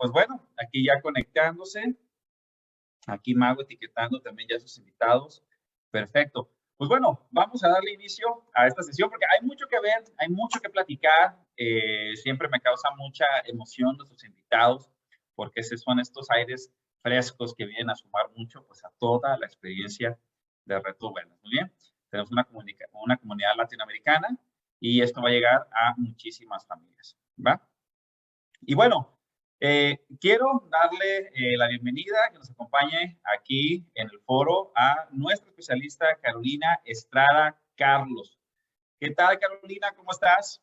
pues bueno, aquí ya conectándose, aquí Mago etiquetando también ya a sus invitados. Perfecto. Pues bueno, vamos a darle inicio a esta sesión porque hay mucho que ver, hay mucho que platicar. Siempre me causa mucha emoción nuestros invitados porque son estos aires frescos que vienen a sumar mucho pues a toda la experiencia de Reto Wellness. Muy bien, tenemos una comunidad latinoamericana y esto va a llegar a muchísimas familias, ¿va? Y bueno, quiero darle la bienvenida, que nos acompañe aquí en el foro a nuestra especialista Carolina Estrada Carlos. ¿Qué tal, Carolina? ¿Cómo estás?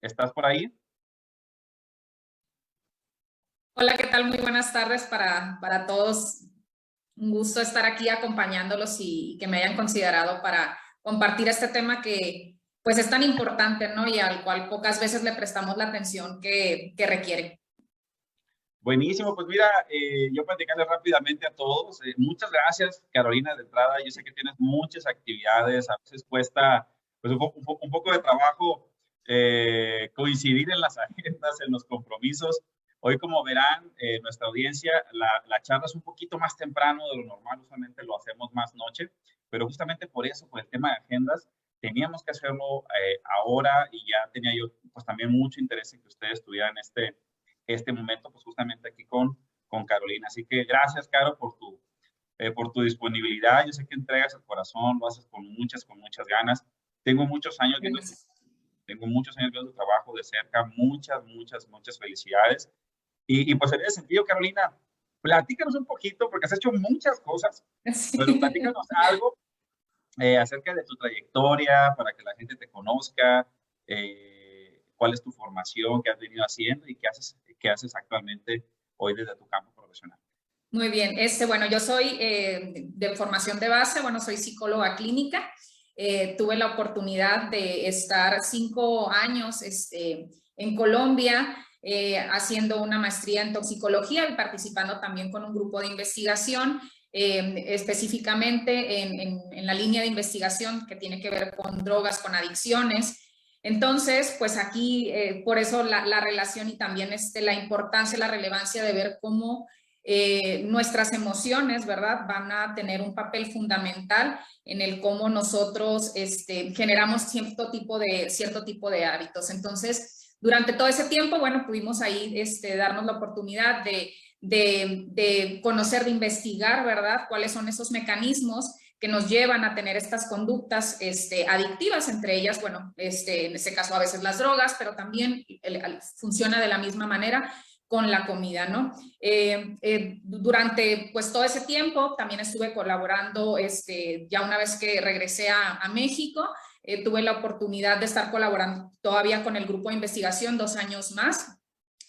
¿Estás por ahí? Hola, ¿qué tal? Muy buenas tardes para todos. Un gusto estar aquí acompañándolos y que me hayan considerado para compartir este tema que pues es tan importante, ¿no? Y al cual pocas veces le prestamos la atención que requiere. Buenísimo, pues mira, yo platicarles rápidamente a todos. Muchas gracias, Carolina, de entrada. Yo sé que tienes muchas actividades, a veces cuesta pues, un poco de trabajo coincidir en las agendas, en los compromisos. Hoy, como verán, nuestra audiencia, la charla es un poquito más temprano de lo normal, usualmente lo hacemos más noche, pero justamente por eso, por el tema de agendas, teníamos que hacerlo ahora y ya tenía yo pues también mucho interés en que ustedes estuvieran este momento, pues justamente aquí con Carolina. Así que gracias, Caro, por tu disponibilidad. Yo sé que entregas el corazón, lo haces con muchas ganas. Tengo muchos años viendo tu trabajo de cerca. Muchas felicidades. Y pues en ese sentido, Carolina, platícanos un poquito, porque has hecho muchas cosas, Sí. pero platícanos algo acerca de tu trayectoria para que la gente te conozca, cuál es tu formación, qué has venido haciendo y qué haces actualmente hoy desde tu campo profesional. Muy bien. Bueno, yo soy de formación de base, bueno, soy psicóloga clínica. Tuve la oportunidad de estar 5 años en Colombia haciendo una maestría en toxicología y participando también con un grupo de investigación, específicamente en la línea de investigación que tiene que ver con drogas, con adicciones. Entonces, pues aquí, por eso la relación y también la importancia, la relevancia de ver cómo nuestras emociones, ¿verdad? Van a tener un papel fundamental en el cómo nosotros generamos cierto tipo de hábitos. Entonces, durante todo ese tiempo, bueno, pudimos ahí darnos la oportunidad de conocer, de investigar, ¿verdad? Cuáles son esos mecanismos que nos llevan a tener estas conductas adictivas, entre ellas, bueno, en este caso a veces las drogas, pero también funciona de la misma manera con la comida, ¿no? Durante pues todo ese tiempo también estuve colaborando, ya una vez que regresé a México, tuve la oportunidad de estar colaborando todavía con el grupo de investigación 2 años más.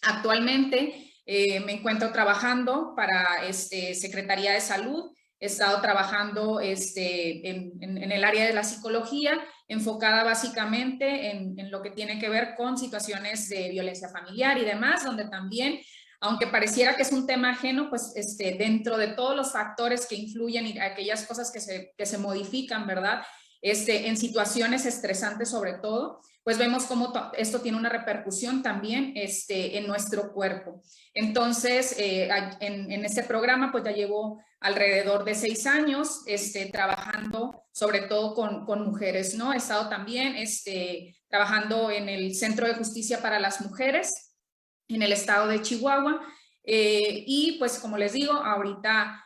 Actualmente me encuentro trabajando para Secretaría de Salud. He estado trabajando en el área de la psicología, enfocada básicamente en lo que tiene que ver con situaciones de violencia familiar y demás, donde también, aunque pareciera que es un tema ajeno, pues dentro de todos los factores que influyen y aquellas cosas que se modifican, ¿verdad? En situaciones estresantes sobre todo, pues vemos cómo esto tiene una repercusión también en nuestro cuerpo. Entonces, en este programa, pues ya llevo alrededor de 6 años trabajando sobre todo con mujeres, ¿no? He estado también trabajando en el Centro de Justicia para las Mujeres en el estado de Chihuahua. Y pues como les digo, ahorita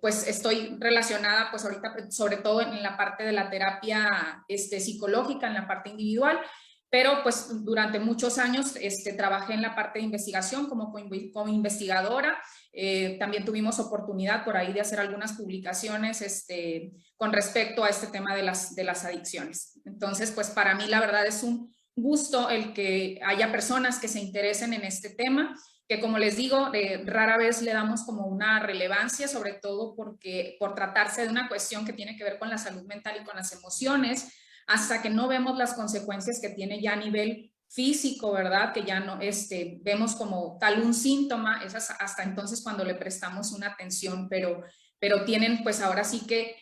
pues estoy relacionada pues ahorita sobre todo en la parte de la terapia psicológica, en la parte individual, pero pues durante muchos años trabajé en la parte de investigación como investigadora. También tuvimos oportunidad por ahí de hacer algunas publicaciones con respecto a este tema de las adicciones. Entonces, pues para mí la verdad es un gusto el que haya personas que se interesen en este tema, que como les digo, rara vez le damos como una relevancia, sobre todo porque por tratarse de una cuestión que tiene que ver con la salud mental y con las emociones, hasta que no vemos las consecuencias que tiene ya a nivel físico, ¿verdad? Que ya no vemos como tal un síntoma, es hasta entonces cuando le prestamos una atención, pero tienen pues ahora sí que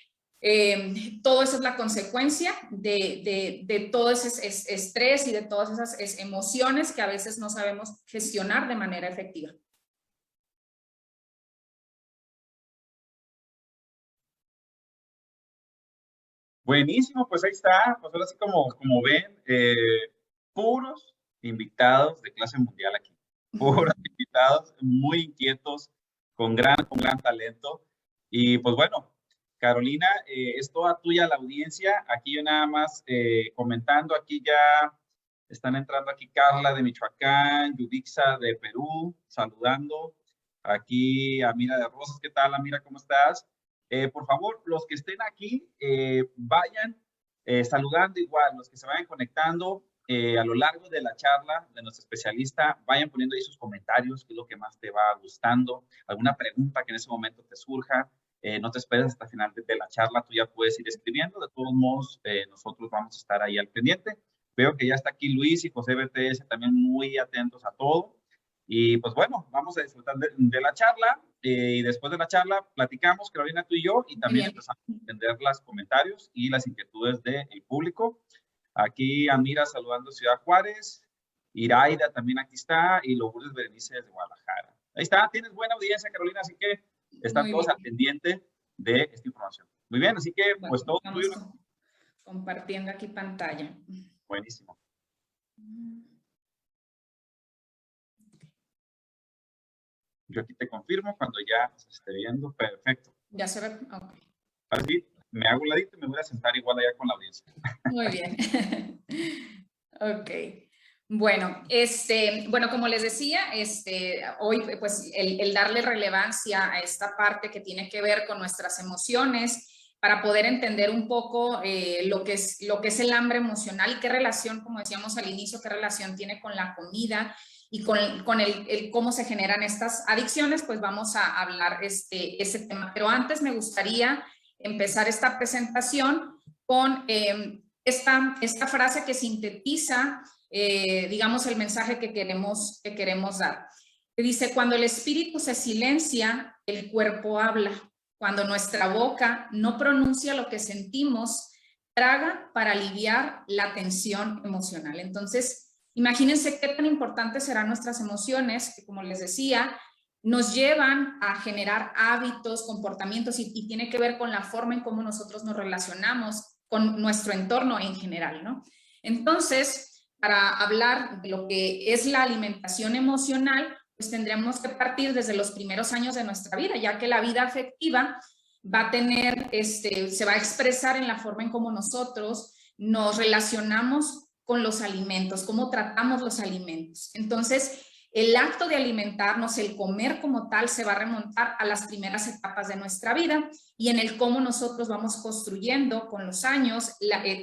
todo eso es la consecuencia de todo ese estrés y de todas esas emociones que a veces no sabemos gestionar de manera efectiva. Buenísimo, pues ahí está. Pues ahora sí, como ven, puros invitados de clase mundial aquí. Puros invitados muy inquietos, con gran talento. Y pues bueno, Carolina, es toda tuya la audiencia. Aquí yo nada más comentando, aquí ya están entrando aquí Carla de Michoacán, Yudixa de Perú, saludando. Aquí Amira de Rosas, ¿qué tal, Amira? ¿Cómo estás? Por favor, los que estén aquí, vayan saludando igual, los que se vayan conectando a lo largo de la charla de nuestro especialista, vayan poniendo ahí sus comentarios, qué es lo que más te va gustando, alguna pregunta que en ese momento te surja. No te esperes hasta el final de la charla, tú ya puedes ir escribiendo. De todos modos, nosotros vamos a estar ahí al pendiente. Veo que ya está aquí Luis y José BTS también muy atentos a todo. Y pues bueno, vamos a disfrutar de la charla y después de la charla platicamos, Carolina, tú y yo, y también empezamos a entender los comentarios y las inquietudes del público. Aquí Amira saludando Ciudad Juárez, Iraida también aquí está y Lourdes Berenice desde Guadalajara. Ahí está, tienes buena audiencia, Carolina, así que están todos al pendiente de esta información. Muy bien, así que bueno, pues todo tuyo. Compartiendo aquí pantalla. Buenísimo. Yo aquí te confirmo cuando ya se esté viendo. Perfecto. Ya se ve. Ok. Ahora sí, me hago un ladito y me voy a sentar igual allá con la audiencia. Muy bien. Ok. Bueno, bueno, como les decía, hoy pues el darle relevancia a esta parte que tiene que ver con nuestras emociones para poder entender un poco lo que es el hambre emocional y qué relación, como decíamos al inicio, qué relación tiene con la comida y con el cómo se generan estas adicciones, pues vamos a hablar ese tema. Pero antes me gustaría empezar esta presentación con esta frase que sintetiza, digamos, el mensaje que queremos dar. Que dice, cuando el espíritu se silencia, el cuerpo habla. Cuando nuestra boca no pronuncia lo que sentimos, traga para aliviar la tensión emocional. Entonces, imagínense qué tan importantes serán nuestras emociones, que como les decía, nos llevan a generar hábitos, comportamientos y tiene que ver con la forma en cómo nosotros nos relacionamos con nuestro entorno en general, ¿no? Entonces, para hablar de lo que es la alimentación emocional, pues tendríamos que partir desde los primeros años de nuestra vida, ya que la vida afectiva va a tener, se va a expresar en la forma en cómo nosotros nos relacionamos con los alimentos, cómo tratamos los alimentos. Entonces, el acto de alimentarnos, el comer como tal, se va a remontar a las primeras etapas de nuestra vida y en el cómo nosotros vamos construyendo con los años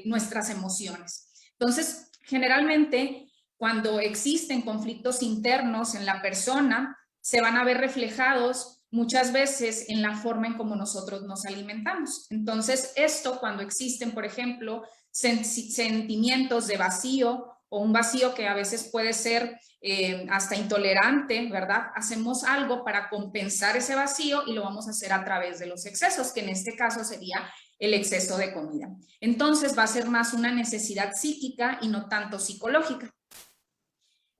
nuestras emociones. Entonces, generalmente, cuando existen conflictos internos en la persona, se van a ver reflejados muchas veces en la forma en cómo nosotros nos alimentamos. Entonces, esto cuando existen, por ejemplo, sentimientos de vacío o un vacío que a veces puede ser hasta intolerante, ¿verdad? Hacemos algo para compensar ese vacío y lo vamos a hacer a través de los excesos, que en este caso sería el exceso de comida. Entonces va a ser más una necesidad psíquica y no tanto psicológica.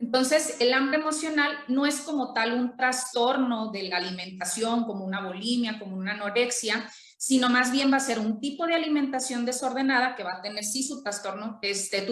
Entonces, el hambre emocional no es como tal un trastorno de la alimentación, como una bulimia, como una anorexia, sino más bien va a ser un tipo de alimentación desordenada que va a tener sí su trastorno,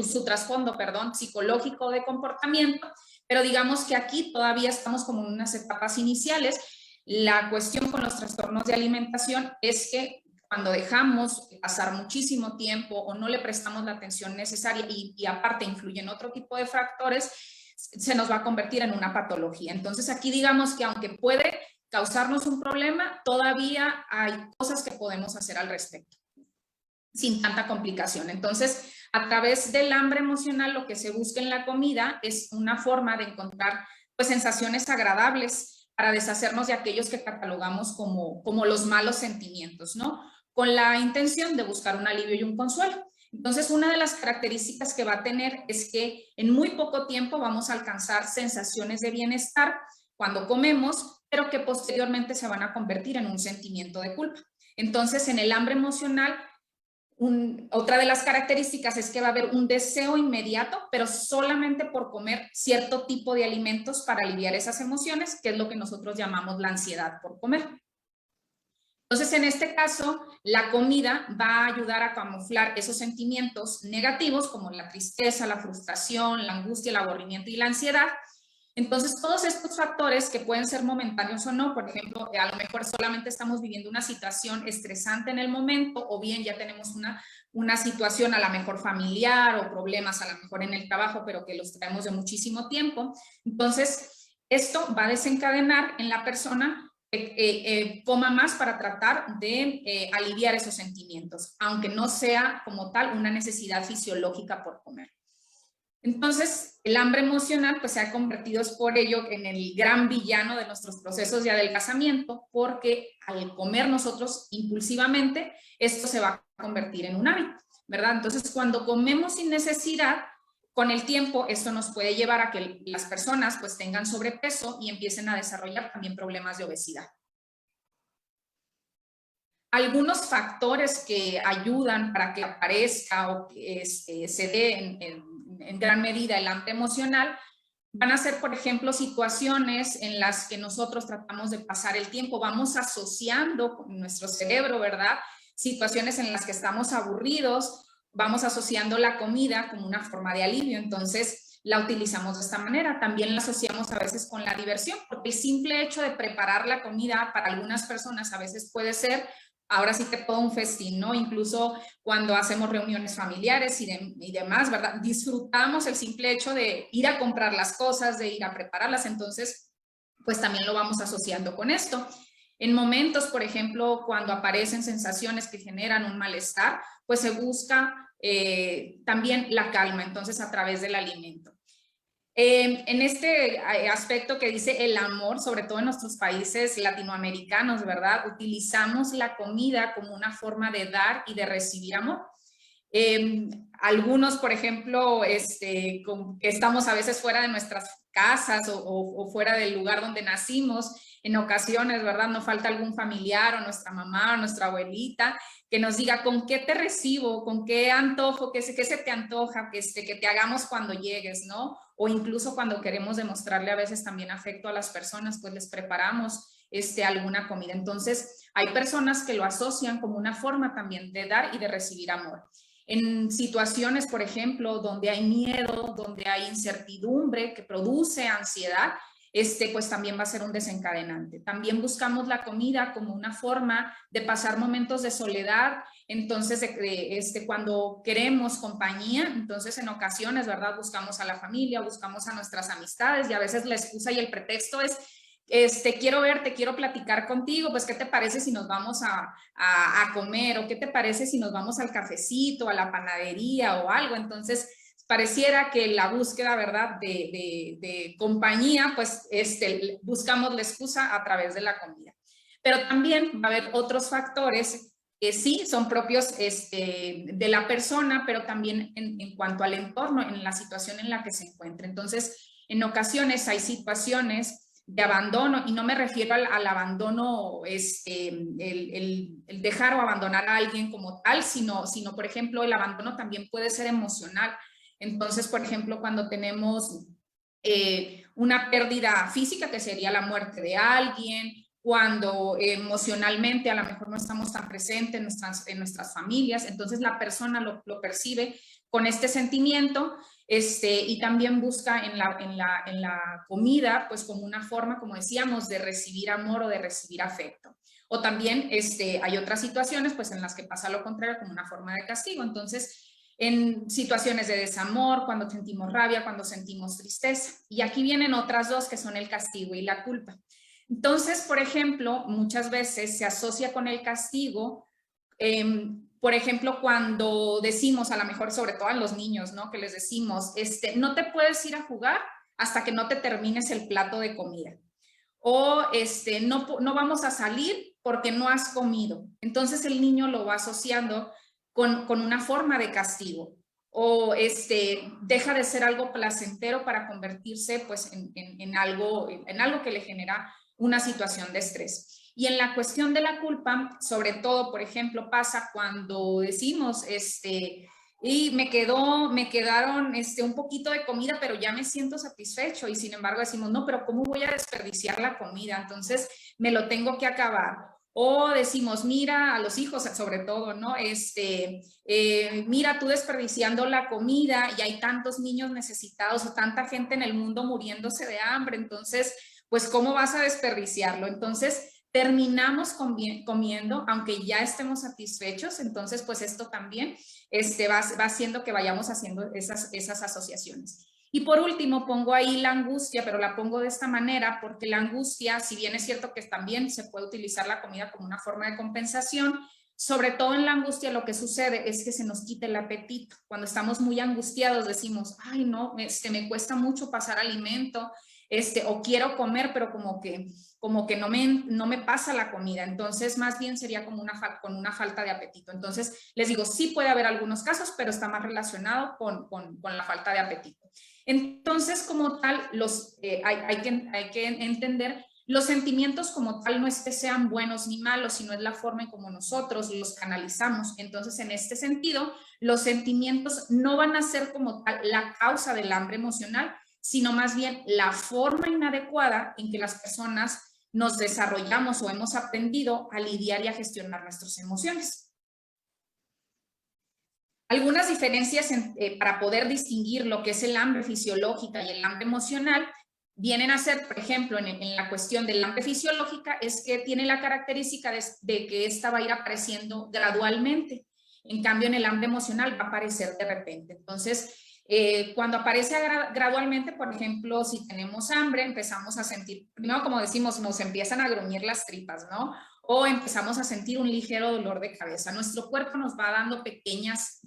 su trasfondo, perdón, psicológico de comportamiento, pero digamos que aquí todavía estamos como en unas etapas iniciales. La cuestión con los trastornos de alimentación es que cuando dejamos pasar muchísimo tiempo o no le prestamos la atención necesaria y aparte influyen otro tipo de factores, se nos va a convertir en una patología. Entonces aquí digamos que aunque puede causarnos un problema, todavía hay cosas que podemos hacer al respecto, sin tanta complicación. Entonces, a través del hambre emocional, lo que se busca en la comida es una forma de encontrar pues sensaciones agradables para deshacernos de aquellos que catalogamos como los malos sentimientos, ¿no? Con la intención de buscar un alivio y un consuelo. Entonces, una de las características que va a tener es que en muy poco tiempo vamos a alcanzar sensaciones de bienestar cuando comemos, pero que posteriormente se van a convertir en un sentimiento de culpa. Entonces, en el hambre emocional, otra de las características es que va a haber un deseo inmediato, pero solamente por comer cierto tipo de alimentos para aliviar esas emociones, que es lo que nosotros llamamos la ansiedad por comer. Entonces, en este caso, la comida va a ayudar a camuflar esos sentimientos negativos como la tristeza, la frustración, la angustia, el aburrimiento y la ansiedad. Entonces, todos estos factores que pueden ser momentáneos o no, por ejemplo, a lo mejor solamente estamos viviendo una situación estresante en el momento, o bien ya tenemos una situación a lo mejor familiar o problemas a lo mejor en el trabajo, pero que los traemos de muchísimo tiempo. Entonces, esto va a desencadenar en la persona coma más para tratar de aliviar esos sentimientos, aunque no sea como tal una necesidad fisiológica por comer. Entonces, el hambre emocional pues se ha convertido por ello en el gran villano de nuestros procesos de adelgazamiento, porque al comer nosotros impulsivamente, esto se va a convertir en un hábito, ¿verdad? Entonces, cuando comemos sin necesidad, con el tiempo esto nos puede llevar a que las personas pues tengan sobrepeso y empiecen a desarrollar también problemas de obesidad. Algunos factores que ayudan para que aparezca o que se dé en gran medida el hambre emocional van a ser, por ejemplo, situaciones en las que nosotros tratamos de pasar el tiempo, vamos asociando con nuestro cerebro, ¿verdad? Situaciones en las que estamos aburridos, vamos asociando la comida como una forma de alivio, entonces la utilizamos de esta manera. También la asociamos a veces con la diversión, porque el simple hecho de preparar la comida para algunas personas a veces puede ser ahora sí que todo un festín, ¿no? Incluso cuando hacemos reuniones familiares y demás, ¿verdad? Disfrutamos el simple hecho de ir a comprar las cosas, de ir a prepararlas, entonces, pues también lo vamos asociando con esto. En momentos, por ejemplo, cuando aparecen sensaciones que generan un malestar, pues se busca también la calma, entonces a través del alimento. En este aspecto que dice el amor, sobre todo en nuestros países latinoamericanos, ¿verdad? Utilizamos la comida como una forma de dar y de recibir amor. Algunos, por ejemplo, que estamos a veces fuera de nuestras casas o fuera del lugar donde nacimos, en ocasiones, ¿verdad? No falta algún familiar o nuestra mamá o nuestra abuelita que nos diga con qué te recibo, con qué antojo, qué se te antoja, que te hagamos cuando llegues, ¿no? O incluso cuando queremos demostrarle a veces también afecto a las personas, pues les preparamos alguna comida. Entonces, hay personas que lo asocian como una forma también de dar y de recibir amor. En situaciones, por ejemplo, donde hay miedo, donde hay incertidumbre que produce ansiedad, pues también va a ser un desencadenante. También buscamos la comida como una forma de pasar momentos de soledad. Entonces, cuando queremos compañía, entonces en ocasiones, ¿verdad? Buscamos a la familia, buscamos a nuestras amistades y a veces la excusa y el pretexto es quiero verte, quiero platicar contigo, pues, ¿qué te parece si nos vamos a comer? ¿O qué te parece si nos vamos al cafecito, a la panadería o algo? Entonces, pareciera que la búsqueda, ¿verdad?, de compañía, pues, buscamos la excusa a través de la comida. Pero también va a haber otros factores que sí son propios de la persona, pero también en cuanto al entorno, en la situación en la que se encuentra. Entonces, en ocasiones hay situaciones de abandono, y no me refiero al abandono, el dejar o abandonar a alguien como tal, sino, por ejemplo, el abandono también puede ser emocional. Entonces, por ejemplo, cuando tenemos una pérdida física, que sería la muerte de alguien, cuando emocionalmente a lo mejor no estamos tan presentes en nuestras familias, entonces la persona lo percibe con este sentimiento, y también busca en la comida, pues como una forma, como decíamos, de recibir amor o de recibir afecto. O también hay otras situaciones pues en las que pasa lo contrario, como una forma de castigo. Entonces, en situaciones de desamor, cuando sentimos rabia, cuando sentimos tristeza. Y aquí vienen otras dos, que son el castigo y la culpa. Entonces, por ejemplo, muchas veces se asocia con el castigo, por ejemplo, cuando decimos, a lo mejor sobre todo a los niños, ¿no? Que les decimos, no te puedes ir a jugar hasta que no te termines el plato de comida. O no vamos a salir porque no has comido. Entonces el niño lo va asociando con una forma de castigo. O deja de ser algo placentero para convertirse pues en algo que le genera una situación de estrés. Y en la cuestión de la culpa, sobre todo, por ejemplo, pasa cuando decimos, y me quedaron un poquito de comida, pero ya me siento satisfecho, y sin embargo decimos, no, pero ¿cómo voy a desperdiciar la comida? Entonces me lo tengo que acabar. O decimos, mira, a los hijos sobre todo, ¿no? Mira, tú desperdiciando la comida y hay tantos niños necesitados o tanta gente en el mundo muriéndose de hambre, entonces, pues, ¿cómo vas a desperdiciarlo? Entonces, terminamos comiendo, aunque ya estemos satisfechos, entonces, pues, esto también va haciendo que vayamos haciendo esas asociaciones. Y por último, pongo ahí la angustia, pero la pongo de esta manera porque la angustia, si bien es cierto que también se puede utilizar la comida como una forma de compensación, sobre todo en la angustia lo que sucede es que se nos quita el apetito. Cuando estamos muy angustiados decimos, ay no, me cuesta mucho pasar alimento, o quiero comer, pero como que no me pasa la comida. Entonces, más bien sería como con una falta de apetito. Entonces, les digo, sí puede haber algunos casos, pero está más relacionado con la falta de apetito. Entonces, como tal, hay que entender, los sentimientos como tal no es que sean buenos ni malos, sino es la forma en como nosotros los canalizamos. Entonces, en este sentido, los sentimientos no van a ser como tal la causa del hambre emocional, sino más bien la forma inadecuada en que las personas nos desarrollamos o hemos aprendido a lidiar y a gestionar nuestras emociones. Algunas diferencias para poder distinguir lo que es el hambre fisiológica y el hambre emocional vienen a ser, por ejemplo, en la cuestión del hambre fisiológica, es que tiene la característica de que esta va a ir apareciendo gradualmente. En cambio, en el hambre emocional va a aparecer de repente. Entonces, cuando aparece gradualmente, por ejemplo, si tenemos hambre, empezamos a sentir, primero como decimos, nos empiezan a gruñir las tripas, ¿no? O empezamos a sentir un ligero dolor de cabeza. Nuestro cuerpo nos va dando pequeñas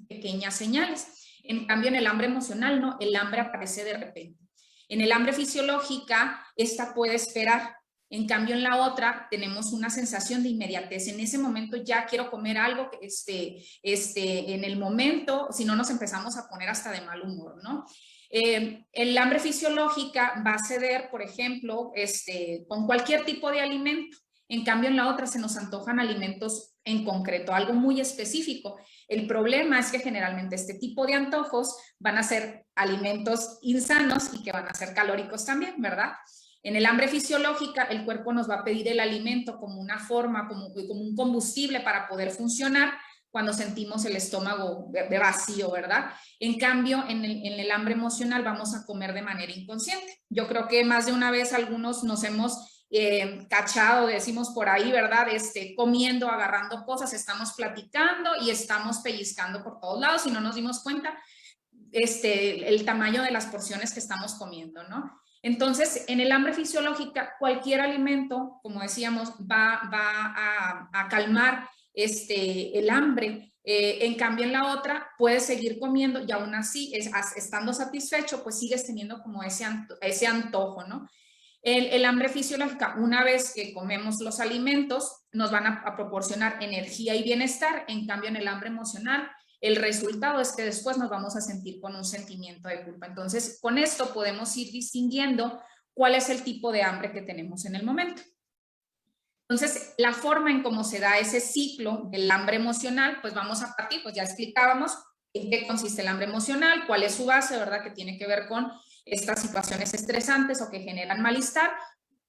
señales. En cambio, en el hambre emocional, no, el hambre aparece de repente. En el hambre fisiológica, esta puede esperar. En cambio, en la otra, tenemos una sensación de inmediatez. En ese momento ya quiero comer algo, en el momento, si no nos empezamos a poner hasta de mal humor, ¿no? El hambre fisiológica va a ceder, por ejemplo, con cualquier tipo de alimento. En cambio, en la otra se nos antojan alimentos en concreto, algo muy específico. El problema es que generalmente este tipo de antojos van a ser alimentos insanos y que van a ser calóricos también, ¿verdad? En el hambre fisiológica, el cuerpo nos va a pedir el alimento como una forma, como un combustible para poder funcionar cuando sentimos el estómago de vacío, ¿verdad? En cambio, en el hambre emocional vamos a comer de manera inconsciente. Yo creo que más de una vez algunos nos hemos cachado, decimos por ahí, ¿verdad? Comiendo, agarrando cosas, estamos platicando y estamos pellizcando por todos lados y no nos dimos cuenta el tamaño de las porciones que estamos comiendo, ¿no? Entonces, en el hambre fisiológica, cualquier alimento, como decíamos, va a calmar el hambre. En cambio, en la otra, puedes seguir comiendo y aún así, estando satisfecho, pues sigues teniendo como ese antojo, ¿no? El hambre fisiológica, una vez que comemos los alimentos, nos van a proporcionar energía y bienestar. En cambio, en el hambre emocional, el resultado es que después nos vamos a sentir con un sentimiento de culpa. Entonces, con esto podemos ir distinguiendo cuál es el tipo de hambre que tenemos en el momento. Entonces, la forma en cómo se da ese ciclo del hambre emocional, pues vamos a partir, pues ya explicábamos en qué consiste el hambre emocional, cuál es su base, ¿verdad? Que tiene que ver con estas situaciones estresantes o que generan malestar.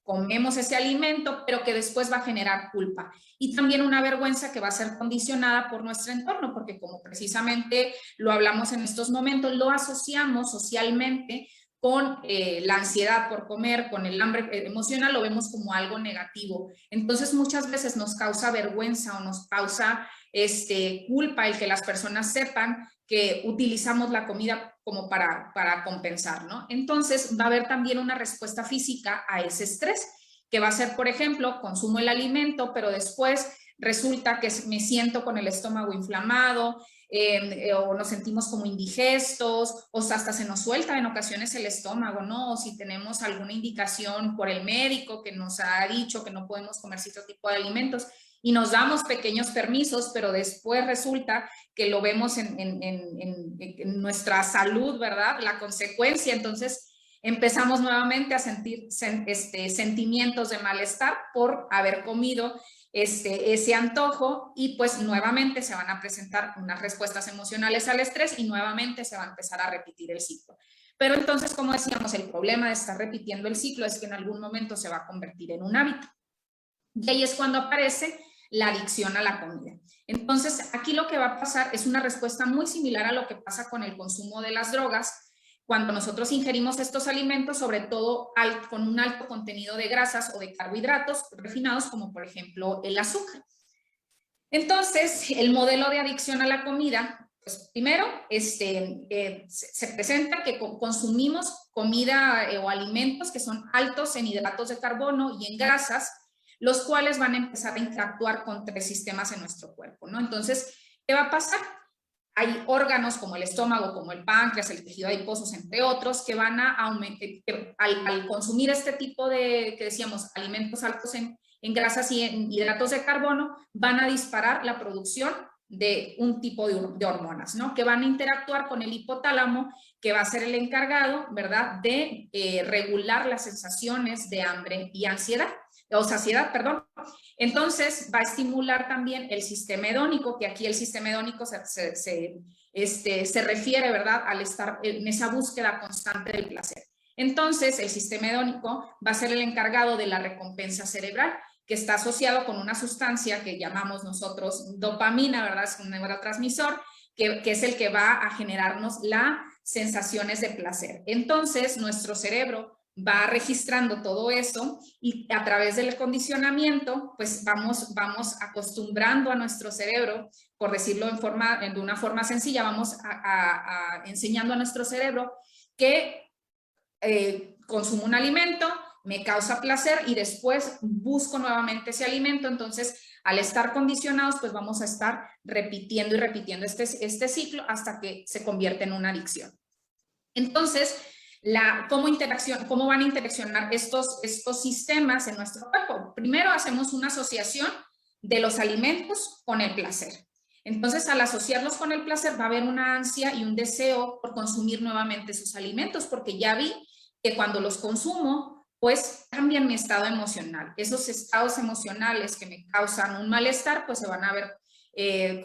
Comemos ese alimento, pero que después va a generar culpa. Y también una vergüenza que va a ser condicionada por nuestro entorno, porque como precisamente lo hablamos en estos momentos, lo asociamos socialmente con la ansiedad por comer, con el hambre emocional, lo vemos como algo negativo. Entonces muchas veces nos causa vergüenza o nos causa culpa el que las personas sepan que utilizamos la comida como para compensar, ¿no? Entonces va a haber también una respuesta física a ese estrés, que va a ser, por ejemplo, consumo el alimento, pero después resulta que me siento con el estómago inflamado, o nos sentimos como indigestos, o hasta se nos suelta en ocasiones el estómago, ¿no? O si tenemos alguna indicación por el médico que nos ha dicho que no podemos comer cierto tipo de alimentos, y nos damos pequeños permisos, pero después resulta que lo vemos en nuestra salud, ¿verdad? La consecuencia, entonces empezamos nuevamente a sentir sentimientos de malestar por haber comido ese antojo y pues nuevamente se van a presentar unas respuestas emocionales al estrés y nuevamente se va a empezar a repetir el ciclo. Pero entonces, como decíamos, el problema de estar repitiendo el ciclo es que en algún momento se va a convertir en un hábito. Y ahí es cuando aparece la adicción a la comida. Entonces, aquí lo que va a pasar es una respuesta muy similar a lo que pasa con el consumo de las drogas, cuando nosotros ingerimos estos alimentos, sobre todo con un alto contenido de grasas o de carbohidratos refinados, como por ejemplo el azúcar. Entonces, el modelo de adicción a la comida, pues primero se presenta que consumimos comida o alimentos que son altos en hidratos de carbono y en grasas, los cuales van a empezar a interactuar con 3 sistemas en nuestro cuerpo, ¿no? Entonces, ¿qué va a pasar? Hay órganos como el estómago, como el páncreas, el tejido adiposo, entre otros, que van a aumentar, al consumir este tipo de, que decíamos, alimentos altos en grasas y en hidratos de carbono, van a disparar la producción de un tipo de hormonas, ¿no? Que van a interactuar con el hipotálamo, que va a ser el encargado, ¿verdad?, de regular las sensaciones de hambre y ansiedad, o saciedad, perdón. Entonces, va a estimular también el sistema hedónico, que aquí el sistema hedónico se refiere, ¿verdad?, al estar en esa búsqueda constante del placer. Entonces, el sistema hedónico va a ser el encargado de la recompensa cerebral, que está asociado con una sustancia que llamamos nosotros dopamina, ¿verdad? Es un neurotransmisor, que es el que va a generarnos las sensaciones de placer. Entonces, nuestro cerebro va registrando todo eso y a través del condicionamiento, pues vamos acostumbrando a nuestro cerebro, por decirlo de una forma sencilla, vamos enseñando a nuestro cerebro que consumo un alimento, me causa placer y después busco nuevamente ese alimento. Entonces, al estar condicionados, pues vamos a estar repitiendo y repitiendo este ciclo hasta que se convierte en una adicción. Entonces, ¿cómo van a interaccionar estos sistemas en nuestro cuerpo? Primero hacemos una asociación de los alimentos con el placer. Entonces, al asociarlos con el placer, va a haber una ansia y un deseo por consumir nuevamente esos alimentos, porque ya vi que cuando los consumo, pues cambian mi estado emocional. Esos estados emocionales que me causan un malestar, pues se van a ver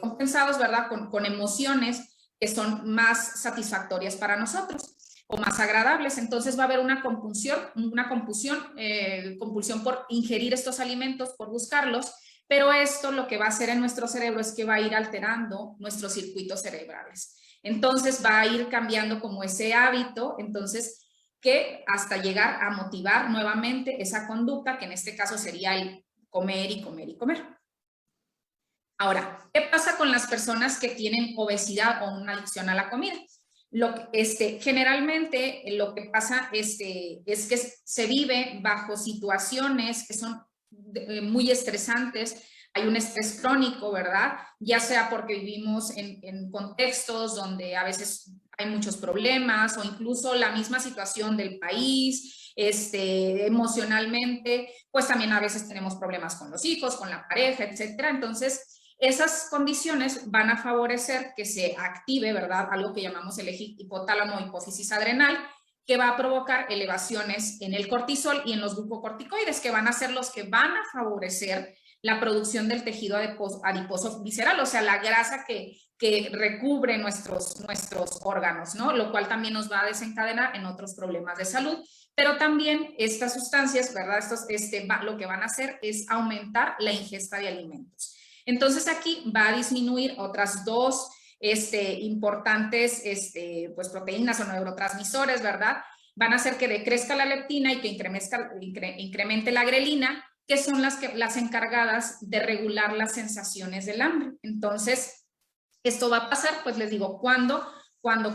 compensados, ¿verdad?, con emociones que son más satisfactorias para nosotros o más agradables. Entonces va a haber una compulsión por ingerir estos alimentos, por buscarlos, pero esto lo que va a hacer en nuestro cerebro es que va a ir alterando nuestros circuitos cerebrales. Entonces va a ir cambiando como ese hábito, entonces que hasta llegar a motivar nuevamente esa conducta, que en este caso sería el comer y comer y comer. Ahora, ¿qué pasa con las personas que tienen obesidad o una adicción a la comida? Generalmente lo que pasa es que se vive bajo situaciones que son muy estresantes. Hay un estrés crónico, ¿verdad? Ya sea porque vivimos en contextos donde a veces hay muchos problemas o incluso la misma situación del país, emocionalmente, pues también a veces tenemos problemas con los hijos, con la pareja, etcétera. Entonces, esas condiciones van a favorecer que se active, ¿verdad?, algo que llamamos el eje hipotálamo hipófisis adrenal, que va a provocar elevaciones en el cortisol y en los glucocorticoides, que van a ser los que van a favorecer la producción del tejido adiposo visceral, o sea, la grasa que recubre nuestros órganos, ¿no? Lo cual también nos va a desencadenar en otros problemas de salud. Pero también estas sustancias, ¿verdad?, lo que van a hacer es aumentar la ingesta de alimentos. Entonces aquí va a disminuir otras dos importantes pues, proteínas o neurotransmisores, ¿verdad? Van a hacer que decrezca la leptina y que incremente la grelina, que son las encargadas de regular las sensaciones del hambre. Entonces, esto va a pasar, pues les digo, cuando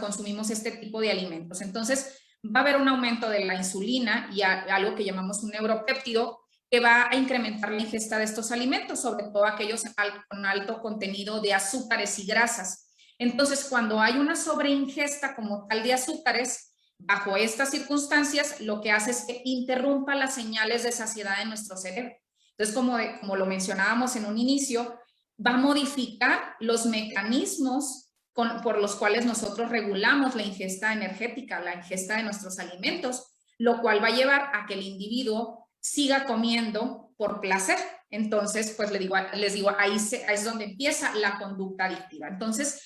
consumimos este tipo de alimentos. Entonces, va a haber un aumento de la insulina y algo que llamamos un neuropéptido, que va a incrementar la ingesta de estos alimentos, sobre todo aquellos con alto contenido de azúcares y grasas. Entonces, cuando hay una sobreingesta como tal de azúcares, bajo estas circunstancias, lo que hace es que interrumpa las señales de saciedad en nuestro cerebro. Entonces, como lo mencionábamos en un inicio, va a modificar los mecanismos por los cuales nosotros regulamos la ingesta energética, la ingesta de nuestros alimentos, lo cual va a llevar a que el individuo siga comiendo por placer. Entonces, pues les digo, ahí es donde empieza la conducta adictiva. Entonces,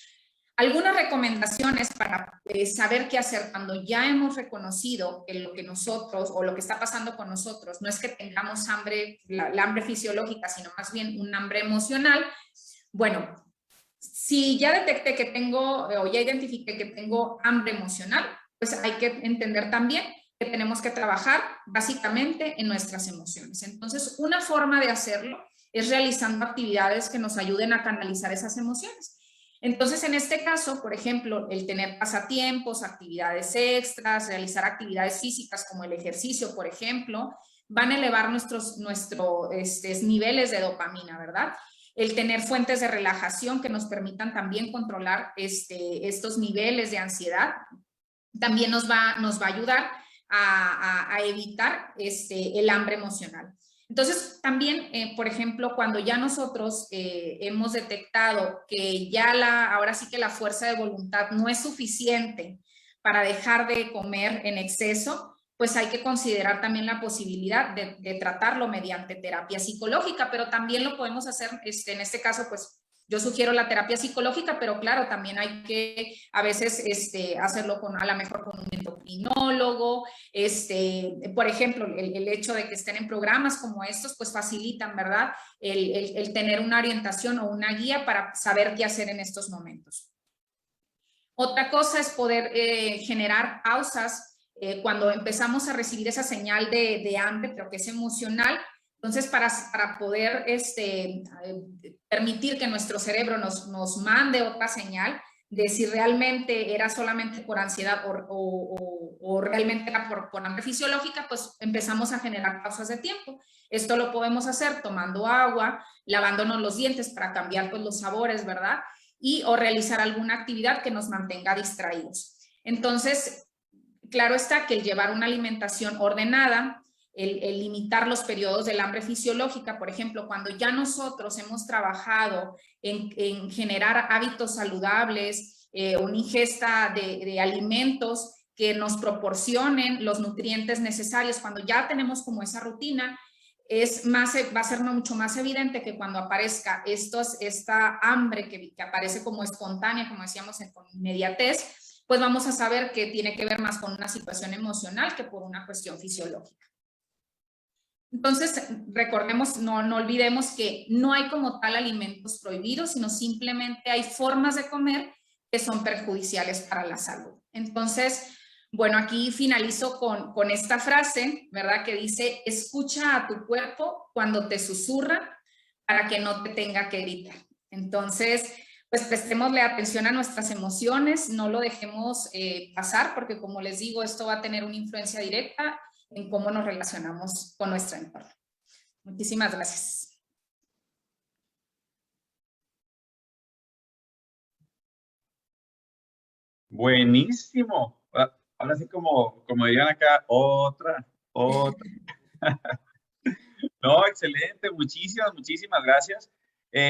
Algunas recomendaciones para saber qué hacer cuando ya hemos reconocido que lo que nosotros o lo que está pasando con nosotros no es que tengamos hambre, la hambre fisiológica, sino más bien un hambre emocional. Bueno, si ya detecté que tengo o ya identifiqué que tengo hambre emocional, pues hay que entender también que tenemos que trabajar básicamente en nuestras emociones. Entonces, una forma de hacerlo es realizando actividades que nos ayuden a canalizar esas emociones. Entonces, en este caso, por ejemplo, el tener pasatiempos, actividades extras, realizar actividades físicas como el ejercicio, por ejemplo, van a elevar nuestros niveles de dopamina, ¿verdad? El tener fuentes de relajación que nos permitan también controlar estos niveles de ansiedad, también nos va a ayudar a evitar el hambre emocional. Entonces, también, por ejemplo, cuando ya nosotros hemos detectado que ya ahora sí que la fuerza de voluntad no es suficiente para dejar de comer en exceso, pues hay que considerar también la posibilidad de tratarlo mediante terapia psicológica, pero también lo podemos hacer, en este caso, pues yo sugiero la terapia psicológica, pero claro, también hay que a veces hacerlo a lo mejor con un endocrinólogo. Por ejemplo, el hecho de que estén en programas como estos, pues facilitan, ¿verdad? El tener una orientación o una guía para saber qué hacer en estos momentos. Otra cosa es poder generar pausas cuando empezamos a recibir esa señal de hambre, pero que es emocional. Entonces, para poder permitir que nuestro cerebro nos mande otra señal de si realmente era solamente por ansiedad o realmente era por hambre fisiológica, pues empezamos a generar pausas de tiempo. Esto lo podemos hacer tomando agua, lavándonos los dientes para cambiar pues, los sabores, ¿verdad? O realizar alguna actividad que nos mantenga distraídos. Entonces, claro está que el llevar una alimentación ordenada, el limitar los periodos del hambre fisiológica, por ejemplo, cuando ya nosotros hemos trabajado en generar hábitos saludables, una ingesta de alimentos que nos proporcionen los nutrientes necesarios, cuando ya tenemos como esa rutina, va a ser mucho más evidente que cuando aparezca esta hambre que aparece como espontánea, como decíamos, con inmediatez, pues vamos a saber que tiene que ver más con una situación emocional que por una cuestión fisiológica. Entonces, recordemos, no olvidemos que no hay como tal alimentos prohibidos, sino simplemente hay formas de comer que son perjudiciales para la salud. Entonces, bueno, aquí finalizo con esta frase, ¿verdad? Que dice, escucha a tu cuerpo cuando te susurra para que no te tenga que gritar. Entonces, pues prestémosle atención a nuestras emociones, no lo dejemos pasar, porque como les digo, esto va a tener una influencia directa en cómo nos relacionamos con nuestro entorno. Muchísimas gracias. Buenísimo. Ahora sí, como dirían acá, otra. No, excelente. Muchísimas gracias.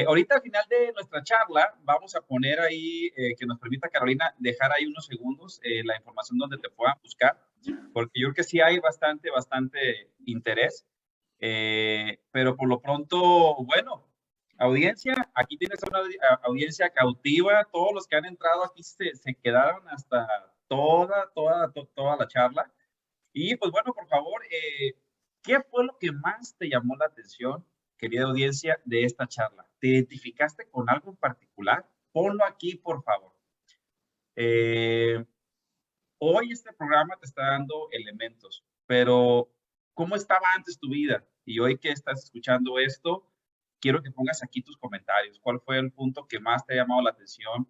Ahorita al final de nuestra charla vamos a poner ahí, que nos permita Carolina dejar ahí unos segundos la información donde te puedan buscar, porque yo creo que sí hay bastante interés. Pero por lo pronto, bueno, audiencia, aquí tienes una audiencia cautiva. Todos los que han entrado aquí se quedaron hasta toda la charla. Y pues bueno, por favor, ¿qué fue lo que más te llamó la atención, querida audiencia, de esta charla? ¿Te identificaste con algo en particular? Ponlo aquí, por favor. Hoy este programa te está dando elementos, pero ¿cómo estaba antes tu vida? Y hoy que estás escuchando esto, quiero que pongas aquí tus comentarios. ¿Cuál fue el punto que más te ha llamado la atención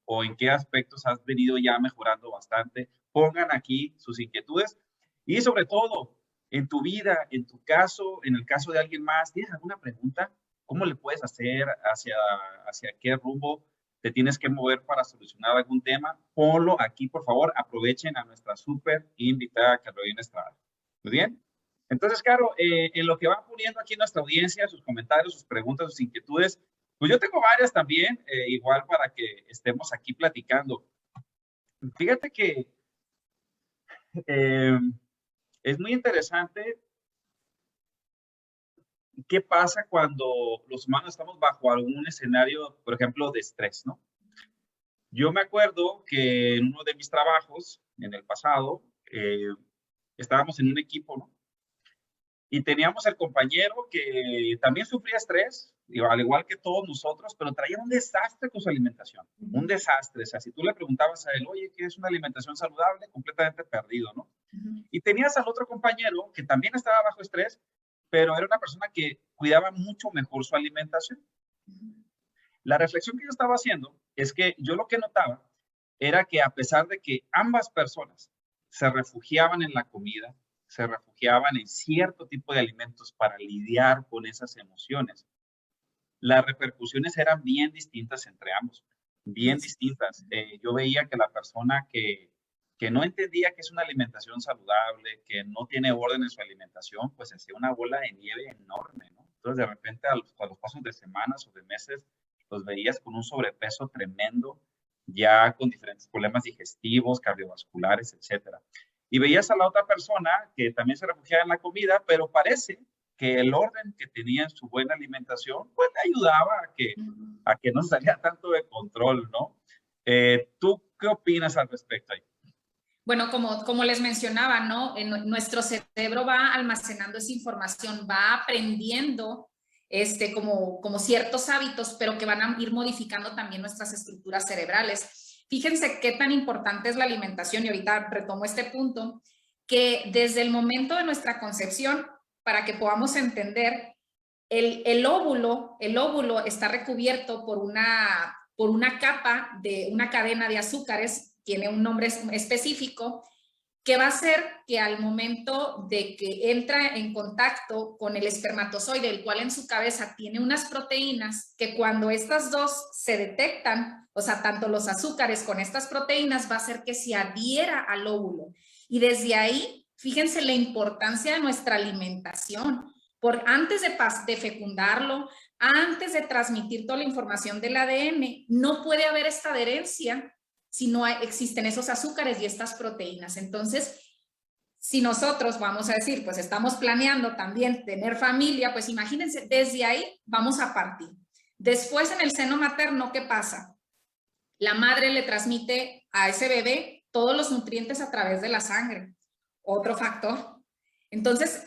o en qué aspectos has venido ya mejorando bastante? Pongan aquí sus inquietudes y sobre todo, en tu vida, en tu caso, en el caso de alguien más, ¿tienes alguna pregunta? ¿Cómo le puedes hacer? ¿Hacia qué rumbo te tienes que mover para solucionar algún tema? Ponlo aquí, por favor. Aprovechen a nuestra súper invitada Carolina Estrada. Muy bien. Entonces, Caro, en lo que van poniendo aquí nuestra audiencia, sus comentarios, sus preguntas, sus inquietudes, pues yo tengo varias también, igual para que estemos aquí platicando. Fíjate que eh, es muy interesante qué pasa cuando los humanos estamos bajo algún escenario, por ejemplo, de estrés, ¿no? Yo me acuerdo que en uno de mis trabajos, en el pasado, estábamos en un equipo, ¿no? Y teníamos el compañero que también sufría estrés, al igual que todos nosotros, pero traía un desastre con su alimentación, un desastre. O sea, si tú le preguntabas a él, oye, ¿qué es una alimentación saludable? Completamente perdido, ¿no? Y tenías al otro compañero que también estaba bajo estrés, pero era una persona que cuidaba mucho mejor su alimentación. La reflexión que yo estaba haciendo es que yo lo que notaba era que a pesar de que ambas personas se refugiaban en la comida, se refugiaban en cierto tipo de alimentos para lidiar con esas emociones, las repercusiones eran bien distintas entre ambos, bien distintas. Yo veía que la persona que no entendía que es una alimentación saludable, que no tiene orden en su alimentación, pues hacía una bola de nieve enorme, ¿no? Entonces, de repente, a los pasos de semanas o de meses, los veías con un sobrepeso tremendo, ya con diferentes problemas digestivos, cardiovasculares, etcétera. Y veías a la otra persona que también se refugiaba en la comida, pero parece que el orden que tenía en su buena alimentación, pues le ayudaba a que no saliera tanto de control, ¿no? ¿Tú qué opinas al respecto ahí? Bueno, como les mencionaba, ¿no? Nuestro cerebro va almacenando esa información, va aprendiendo como ciertos hábitos, pero que van a ir modificando también nuestras estructuras cerebrales. Fíjense qué tan importante es la alimentación, y ahorita retomo este punto, que desde el momento de nuestra concepción, para que podamos entender, el óvulo está recubierto por una capa de una cadena de azúcares, tiene un nombre específico, que va a hacer que al momento de que entra en contacto con el espermatozoide, el cual en su cabeza tiene unas proteínas, que cuando estas dos se detectan, o sea, tanto los azúcares con estas proteínas, va a hacer que se adhiera al óvulo. Y desde ahí, fíjense la importancia de nuestra alimentación. Antes de fecundarlo, antes de transmitir toda la información del ADN, no puede haber esta adherencia si no existen esos azúcares y estas proteínas. Entonces, si nosotros vamos a decir, pues estamos planeando también tener familia, pues imagínense, desde ahí vamos a partir. Después en el seno materno, ¿qué pasa? La madre le transmite a ese bebé todos los nutrientes a través de la sangre. Otro factor. Entonces,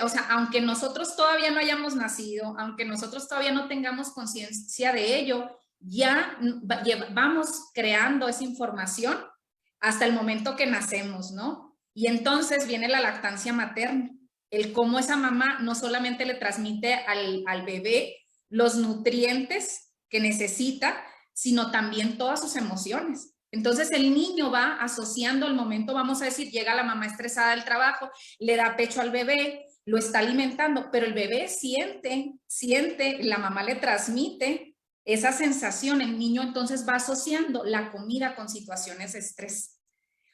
o sea, aunque nosotros todavía no hayamos nacido, aunque nosotros todavía no tengamos conciencia de ello, ya vamos creando esa información hasta el momento que nacemos, ¿no? Y entonces viene la lactancia materna, el cómo esa mamá no solamente le transmite al bebé los nutrientes que necesita, sino también todas sus emociones. Entonces el niño va asociando el momento, vamos a decir, llega la mamá estresada del trabajo, le da pecho al bebé, lo está alimentando, pero el bebé siente, la mamá le transmite esa sensación, el niño entonces va asociando la comida con situaciones de estrés.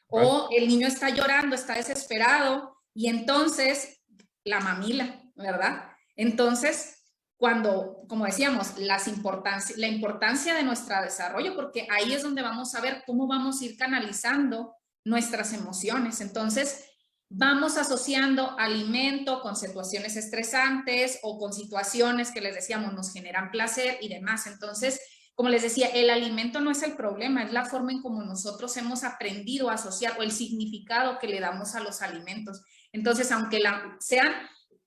O el niño está llorando, está desesperado, y entonces la mamila, ¿verdad? Entonces, como decíamos, la importancia de nuestro desarrollo, porque ahí es donde vamos a ver cómo vamos a ir canalizando nuestras emociones. Entonces, vamos asociando alimento con situaciones estresantes o con situaciones que les decíamos nos generan placer y demás. Entonces, como les decía, el alimento no es el problema, es la forma en cómo nosotros hemos aprendido a asociar o el significado que le damos a los alimentos. Entonces, aunque sean,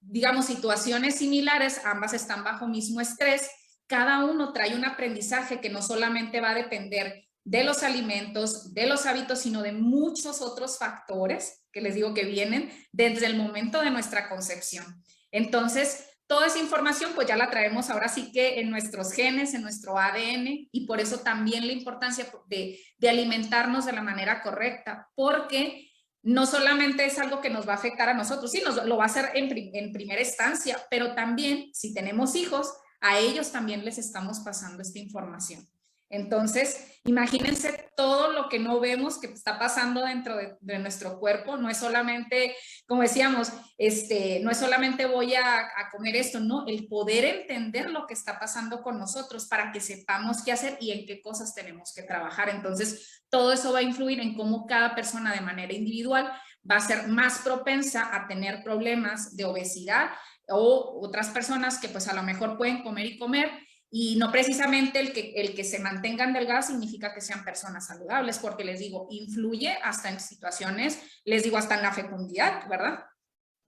digamos, situaciones similares, ambas están bajo mismo estrés, cada uno trae un aprendizaje que no solamente va a depender de los alimentos, de los hábitos, sino de muchos otros factores que les digo que vienen desde el momento de nuestra concepción. Entonces, toda esa información pues ya la traemos ahora sí que en nuestros genes, en nuestro ADN, y por eso también la importancia de alimentarnos de la manera correcta, porque no solamente es algo que nos va a afectar a nosotros, sí, lo va a hacer en primera instancia, pero también si tenemos hijos, a ellos también les estamos pasando esta información. Entonces, imagínense todo lo que no vemos que está pasando dentro de nuestro cuerpo. No es solamente, como decíamos, no es solamente voy a comer esto, no, el poder entender lo que está pasando con nosotros para que sepamos qué hacer y en qué cosas tenemos que trabajar. Entonces, todo eso va a influir en cómo cada persona de manera individual va a ser más propensa a tener problemas de obesidad, o otras personas que pues a lo mejor pueden comer y comer, Y no precisamente el que se mantengan delgadas significa que sean personas saludables, porque les digo, influye hasta en situaciones, les digo, hasta en la fecundidad, ¿verdad?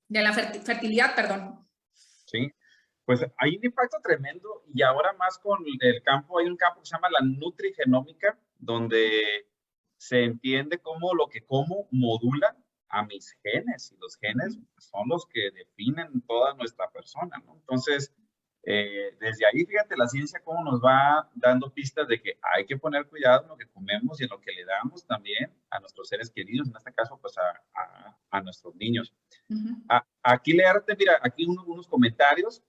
De la fertilidad, perdón. Sí, pues hay un impacto tremendo y ahora más con el campo, hay un campo que se llama la nutrigenómica, donde se entiende cómo lo que como modula a mis genes y los genes son los que definen toda nuestra persona, ¿no? Entonces, desde ahí, fíjate la ciencia cómo nos va dando pistas de que hay que poner cuidado en lo que comemos y en lo que le damos también a nuestros seres queridos, en este caso, pues a nuestros niños. Aquí leerte, mira, aquí unos comentarios.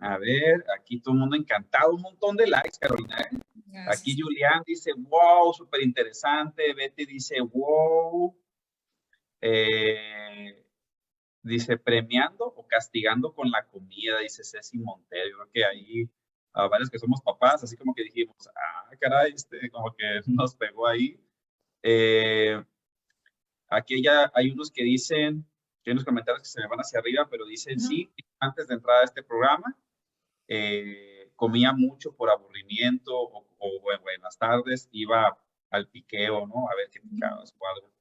A ver, aquí todo el mundo encantado, un montón de likes, Carolina. Gracias. Aquí Julián dice, wow, súper interesante. Betty dice, wow. Dice, premiando o castigando con la comida, dice Ceci Montero. Yo creo que ahí, a varios que somos papás, así como que dijimos, caray, como que nos pegó ahí. Aquí ya hay unos que dicen, hay unos comentarios que se me van hacia arriba, pero dicen, sí, antes de entrar a este programa, comía mucho por aburrimiento o buenas tardes, iba al piqueo, ¿no? A ver qué picabas o algo.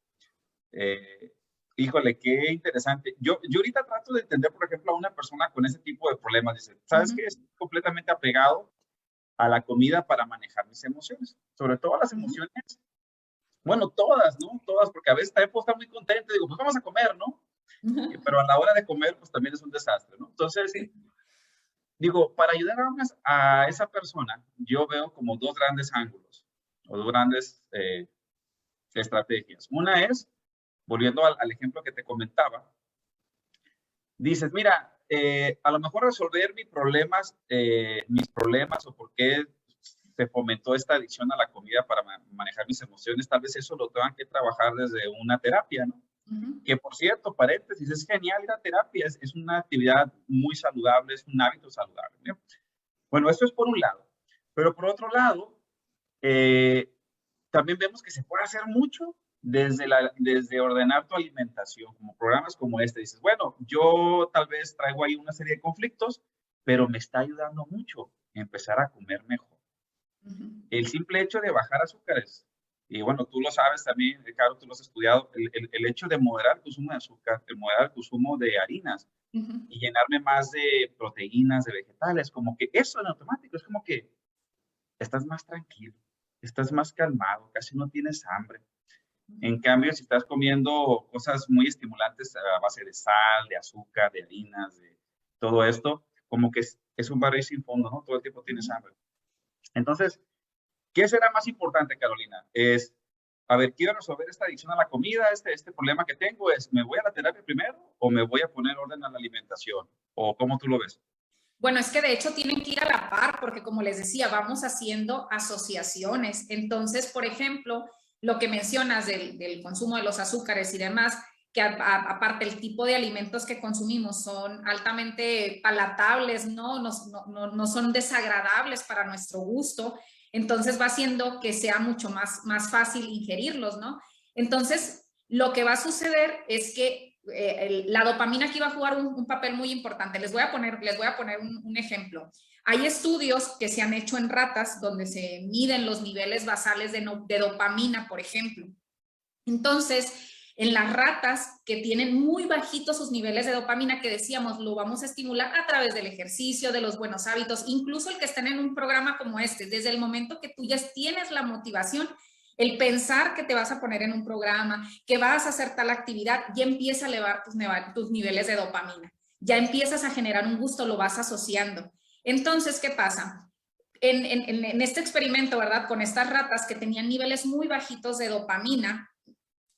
Híjole, qué interesante. Yo ahorita trato de entender, por ejemplo, a una persona con ese tipo de problemas. Dice, ¿sabes qué? Estoy completamente apegado a la comida para manejar mis emociones. Sobre todo las emociones, bueno, todas, ¿no? Todas, porque a veces también puedo estar muy contento. Digo, pues vamos a comer, ¿no? Pero a la hora de comer, pues también es un desastre, ¿no? Entonces, digo, para ayudar a esa persona, yo veo como dos grandes ángulos o dos grandes estrategias. Una es, volviendo al ejemplo que te comentaba, dices, mira, a lo mejor resolver mis problemas o por qué se fomentó esta adicción a la comida para manejar mis emociones, tal vez eso lo tengan que trabajar desde una terapia, ¿no? Que por cierto, paréntesis, es genial ir a terapia, es una actividad muy saludable, es un hábito saludable, ¿no? Bueno, esto es por un lado, pero por otro lado, también vemos que se puede hacer mucho desde ordenar tu alimentación, como programas como este. Dices, bueno, yo tal vez traigo ahí una serie de conflictos, pero me está ayudando mucho empezar a comer mejor. El simple hecho de bajar azúcares, y bueno, tú lo sabes también, Ricardo, tú lo has estudiado, el hecho de moderar el consumo de azúcar, de moderar el consumo de harinas y llenarme más de proteínas, de vegetales, como que eso en automático, es como que estás más tranquilo, estás más calmado, casi no tienes hambre. En cambio, si estás comiendo cosas muy estimulantes a base de sal, de azúcar, de harinas, de todo esto, como que es un barril sin fondo, ¿no? Todo el tiempo tienes hambre. Entonces, ¿qué será más importante, Carolina? A ver, quiero resolver esta adicción a la comida, este problema que tengo es, ¿me voy a la terapia primero o me voy a poner orden a la alimentación? ¿O cómo tú lo ves? Bueno, es que de hecho tienen que ir a la par porque como les decía, vamos haciendo asociaciones. Entonces, por ejemplo, lo que mencionas del consumo de los azúcares y demás, que aparte el tipo de alimentos que consumimos son altamente palatables, no son desagradables para nuestro gusto, entonces va haciendo que sea mucho más fácil ingerirlos, ¿no? Entonces, lo que va a suceder es que la dopamina aquí va a jugar un papel muy importante. Les voy a poner un ejemplo. Hay estudios que se han hecho en ratas donde se miden los niveles basales de dopamina, por ejemplo. Entonces, en las ratas que tienen muy bajitos sus niveles de dopamina, que decíamos, lo vamos a estimular a través del ejercicio, de los buenos hábitos, incluso el que estén en un programa como este, desde el momento que tú ya tienes la motivación, el pensar que te vas a poner en un programa, que vas a hacer tal actividad, ya empieza a elevar tus niveles de dopamina. Ya empiezas a generar un gusto, lo vas asociando. Entonces, ¿qué pasa? En este experimento, ¿verdad? Con estas ratas que tenían niveles muy bajitos de dopamina,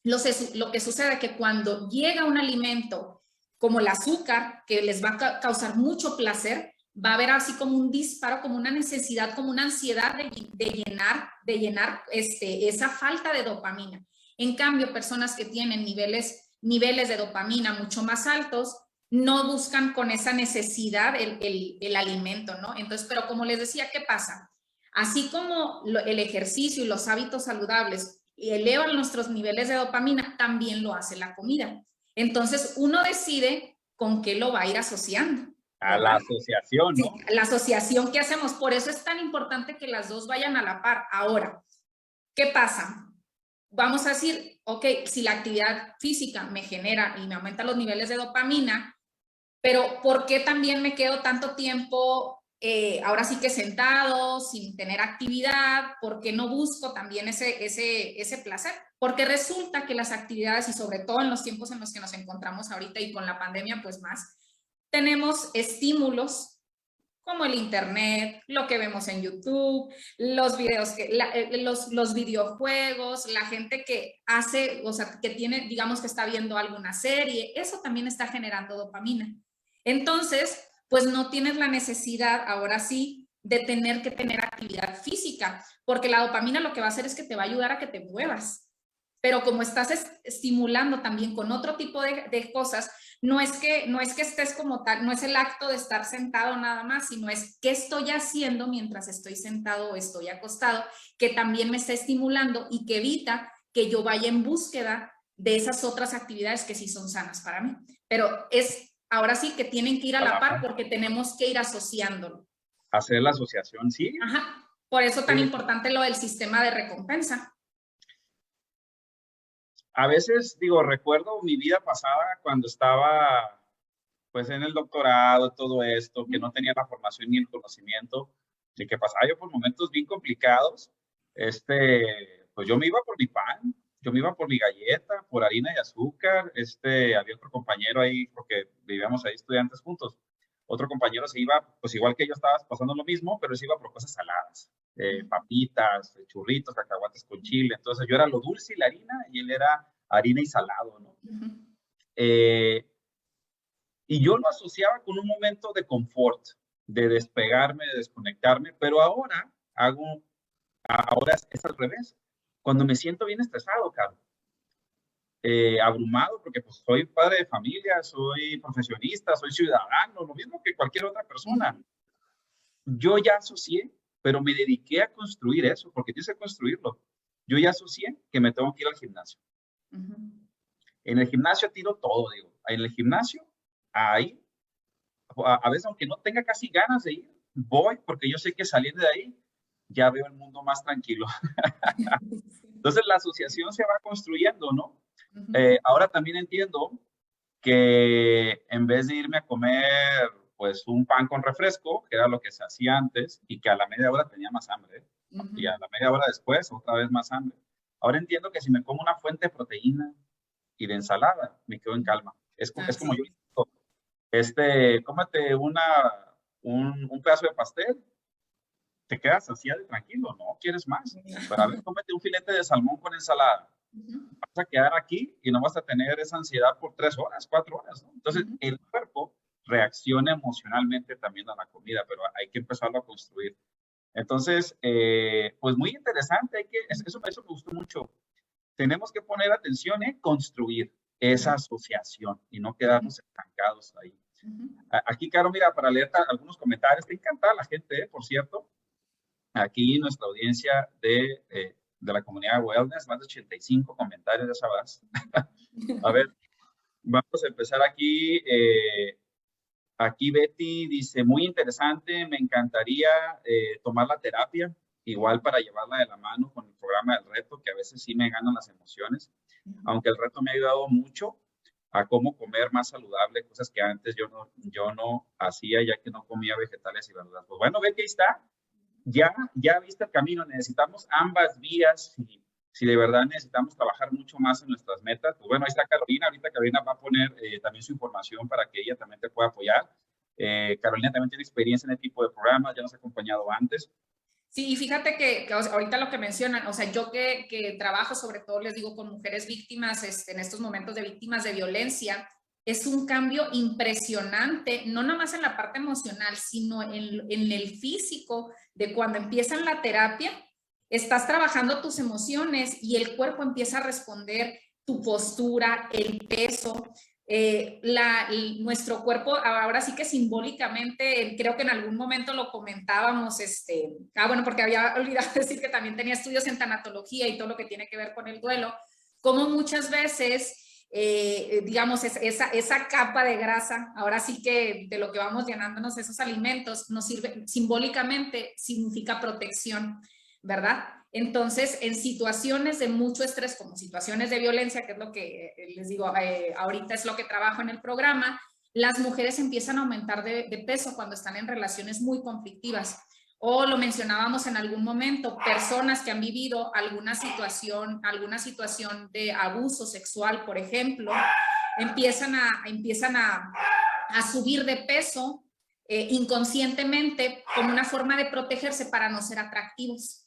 lo que sucede es que cuando llega un alimento como el azúcar, que les va a causar mucho placer, va a haber así como un disparo, como una necesidad, como una ansiedad de llenar esa falta de dopamina. En cambio, personas que tienen niveles de dopamina mucho más altos, no buscan con esa necesidad el alimento, ¿no? Entonces, pero como les decía, ¿qué pasa? Así como el ejercicio y los hábitos saludables elevan nuestros niveles de dopamina, también lo hace la comida. Entonces, uno decide con qué lo va a ir asociando. A la asociación, ¿no? Sí, la asociación que hacemos. Por eso es tan importante que las dos vayan a la par. Ahora, ¿qué pasa? Vamos a decir, ok, si la actividad física me genera y me aumenta los niveles de dopamina, pero ¿por qué también me quedo tanto tiempo ahora sí que sentado, sin tener actividad? ¿Por qué no busco también ese placer? Porque resulta que las actividades, y sobre todo en los tiempos en los que nos encontramos ahorita y con la pandemia, pues más, tenemos estímulos como el internet, lo que vemos en YouTube, los videos, los videojuegos, la gente que hace, o sea, que tiene, digamos que está viendo alguna serie, eso también está generando dopamina. Entonces, pues no tienes la necesidad, ahora sí, de tener que tener actividad física, porque la dopamina lo que va a hacer es que te va a ayudar a que te muevas. Pero como estás estimulando también con otro tipo de cosas, no es que estés como tal, no es el acto de estar sentado nada más, sino es qué estoy haciendo mientras estoy sentado o estoy acostado, que también me está estimulando y que evita que yo vaya en búsqueda de esas otras actividades que sí son sanas para mí. Pero ahora sí que tienen que ir a la par porque tenemos que ir asociándolo. Hacer la asociación, sí. Ajá. Por eso tan importante lo del sistema de recompensa. A veces, digo, recuerdo mi vida pasada cuando estaba, pues, en el doctorado, todo esto, que no tenía la formación ni el conocimiento, y que pasaba yo por momentos bien complicados. Pues yo me iba por mi pan, yo me iba por mi galleta, por harina y azúcar. Había otro compañero ahí, porque vivíamos ahí estudiantes juntos. Otro compañero se iba, pues igual que yo estaba pasando lo mismo, pero se iba por cosas saladas, papitas, churritos, cacahuates con chile. Entonces yo era lo dulce y la harina, y él era harina y salado, ¿no? Y yo lo asociaba con un momento de confort, de despegarme, de desconectarme, pero ahora es al revés. Cuando me siento bien estresado, Carlos, abrumado, porque pues soy padre de familia, soy profesionista, soy ciudadano, lo mismo que cualquier otra persona. Yo ya asocié, pero me dediqué a construir eso, porque tienes que construirlo. Yo ya asocié que me tengo que ir al gimnasio. En el gimnasio tiro todo, digo. En el gimnasio, ahí, a veces aunque no tenga casi ganas de ir, voy porque yo sé que saliendo de ahí ya veo el mundo más tranquilo. Entonces la asociación se va construyendo, ¿no? Ahora también entiendo que en vez de irme a comer pues un pan con refresco, que era lo que se hacía antes, y que a la media hora tenía más hambre, y a la media hora después otra vez más hambre. Ahora entiendo que si me como una fuente de proteína y de ensalada, me quedo en calma. Es como yo digo, cómete un pedazo de pastel, te quedas así de tranquilo, no quieres más. Pero a ver, cómete un filete de salmón con ensalada. Vas a quedar aquí y no vas a tener esa ansiedad por 3 horas, 4 horas, ¿no? Entonces, el cuerpo reacciona emocionalmente también a la comida, pero hay que empezarlo a construir. Entonces, pues muy interesante, eso me gustó mucho. Tenemos que poner atención en construir esa asociación y no quedarnos estancados ahí. Aquí, Caro, mira, para leer algunos comentarios, te encanta la gente, por cierto. Aquí nuestra audiencia de la comunidad Wellness, más de 85 comentarios, ya sabrás. A ver, vamos a empezar aquí. Aquí Betty dice, muy interesante, me encantaría tomar la terapia, igual para llevarla de la mano con el programa del reto, que a veces sí me ganan las emociones, aunque el reto me ha ayudado mucho a cómo comer más saludable, cosas que antes yo no hacía, ya que no comía vegetales y verduras. Pues bueno, Betty, ahí está. Ya viste el camino, necesitamos ambas vías. Si de verdad necesitamos trabajar mucho más en nuestras metas, pues bueno, ahí está Carolina. Ahorita Carolina va a poner también su información para que ella también te pueda apoyar. Carolina también tiene experiencia en este tipo de programas, ya nos ha acompañado antes. Sí, y fíjate que ahorita lo que mencionan, o sea, yo que trabajo sobre todo, les digo, con mujeres víctimas, en estos momentos de víctimas de violencia, es un cambio impresionante, no nada más en la parte emocional, sino en el físico, de cuando empiezan la terapia, estás trabajando tus emociones y el cuerpo empieza a responder, tu postura, el peso, nuestro cuerpo, ahora sí que simbólicamente, creo que en algún momento lo comentábamos, bueno, porque había olvidado decir que también tenía estudios en tanatología y todo lo que tiene que ver con el duelo, como muchas veces digamos, esa capa de grasa, ahora sí que de lo que vamos llenándonos esos alimentos, nos sirve simbólicamente, significa protección, ¿verdad? Entonces, en situaciones de mucho estrés, como situaciones de violencia, que es lo que les digo, ahorita es lo que trabajo en el programa, las mujeres empiezan a aumentar de peso cuando están en relaciones muy conflictivas. O lo mencionábamos en algún momento, personas que han vivido alguna situación de abuso sexual, por ejemplo, empiezan a subir de peso inconscientemente como una forma de protegerse para no ser atractivos,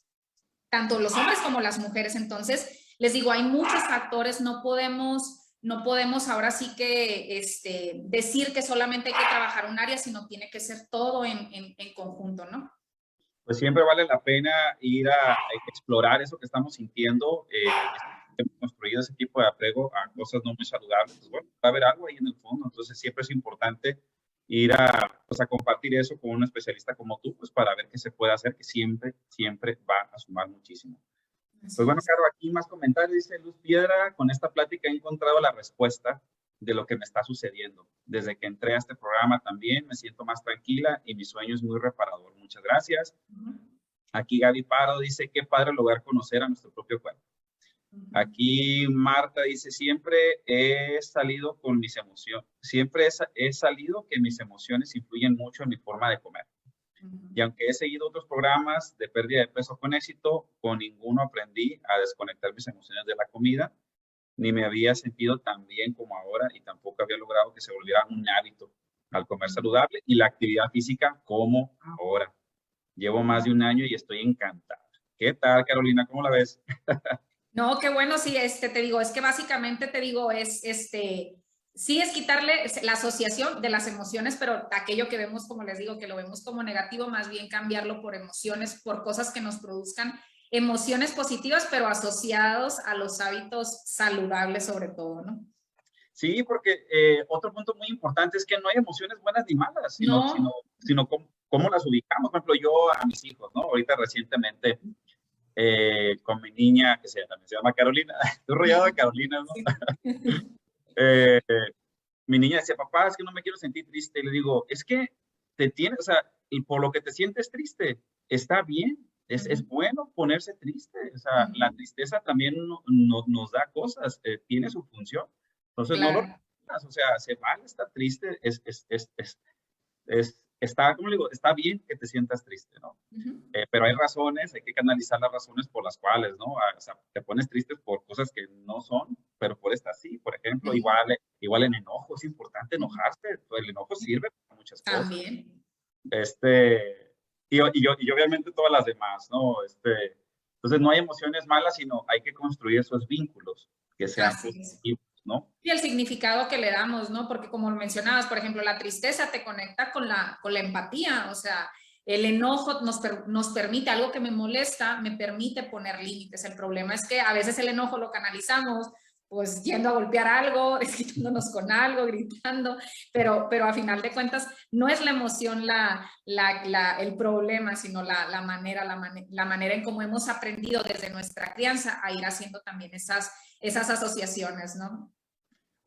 tanto los hombres como las mujeres. Entonces, les digo, hay muchos factores, no podemos ahora sí que decir que solamente hay que trabajar un área, sino tiene que ser todo en conjunto, ¿no? Pues siempre vale la pena ir a explorar eso que estamos sintiendo. Hemos construido ese tipo de apego a cosas no muy saludables. Pues bueno, va a haber algo ahí en el fondo. Entonces siempre es importante ir pues a compartir eso con un especialista como tú, pues para ver qué se puede hacer, que siempre, siempre va a sumar muchísimo. Pues bueno, Caro, aquí más comentarios. Dice Luz Piedra: con esta plática he encontrado la respuesta de lo que me está sucediendo. Desde que entré a este programa también me siento más tranquila y mi sueño es muy reparador. Muchas gracias. Aquí Gaby Paro dice: qué padre lograr conocer a nuestro propio cuerpo. Aquí Marta dice: siempre he salido con mis emociones, siempre he salido que mis emociones influyen mucho en mi forma de comer. Y aunque he seguido otros programas de pérdida de peso con éxito, con ninguno aprendí a desconectar mis emociones de la comida, ni me había sentido tan bien como ahora, y tampoco había logrado que se volviera un hábito al comer saludable y la actividad física como ahora. Llevo más de un año y estoy encantada. ¿Qué tal, Carolina? ¿Cómo la ves? No, qué bueno, sí, te digo, es que básicamente te digo, sí es quitarle la asociación de las emociones, pero aquello que vemos, como les digo, que lo vemos como negativo, más bien cambiarlo por emociones, por cosas que nos produzcan emociones positivas, pero asociados a los hábitos saludables sobre todo, ¿no? Sí, porque otro punto muy importante es que no hay emociones buenas ni malas, No. sino cómo las ubicamos. Por ejemplo, yo a mis hijos, ¿no? Ahorita recientemente con mi niña, que también se llama Carolina, estoy rodeado de Carolina, ¿no? eh, mi niña decía: papá, es que no me quiero sentir triste. Y le digo: es que o sea, y por lo que te sientes triste, está bien, es bueno ponerse triste. O sea, la tristeza también nos da cosas, tiene su función. Entonces, no lo repitas, o sea, se vale estar triste, está, ¿cómo le digo? Está bien que te sientas triste, ¿no? Pero hay razones, hay que canalizar las razones por las cuales, ¿no? O sea, te pones triste por cosas que no son, pero por estas sí. Por ejemplo, igual en enojo, es importante enojarse. El enojo sirve para muchas cosas. También. Y obviamente todas las demás, ¿no? Entonces no hay emociones malas, sino hay que construir esos vínculos que sean positivos, ¿no? Y el significado que le damos, ¿no? Porque como mencionabas, por ejemplo, la tristeza te conecta con la empatía, o sea, el enojo nos permite, algo que me molesta, me permite poner límites. El problema es que a veces el enojo lo canalizamos, pues yendo a golpear algo, desquitándonos con algo, gritando, pero a final de cuentas no es la emoción el problema, sino la manera en cómo hemos aprendido desde nuestra crianza a ir haciendo también esas asociaciones, ¿no?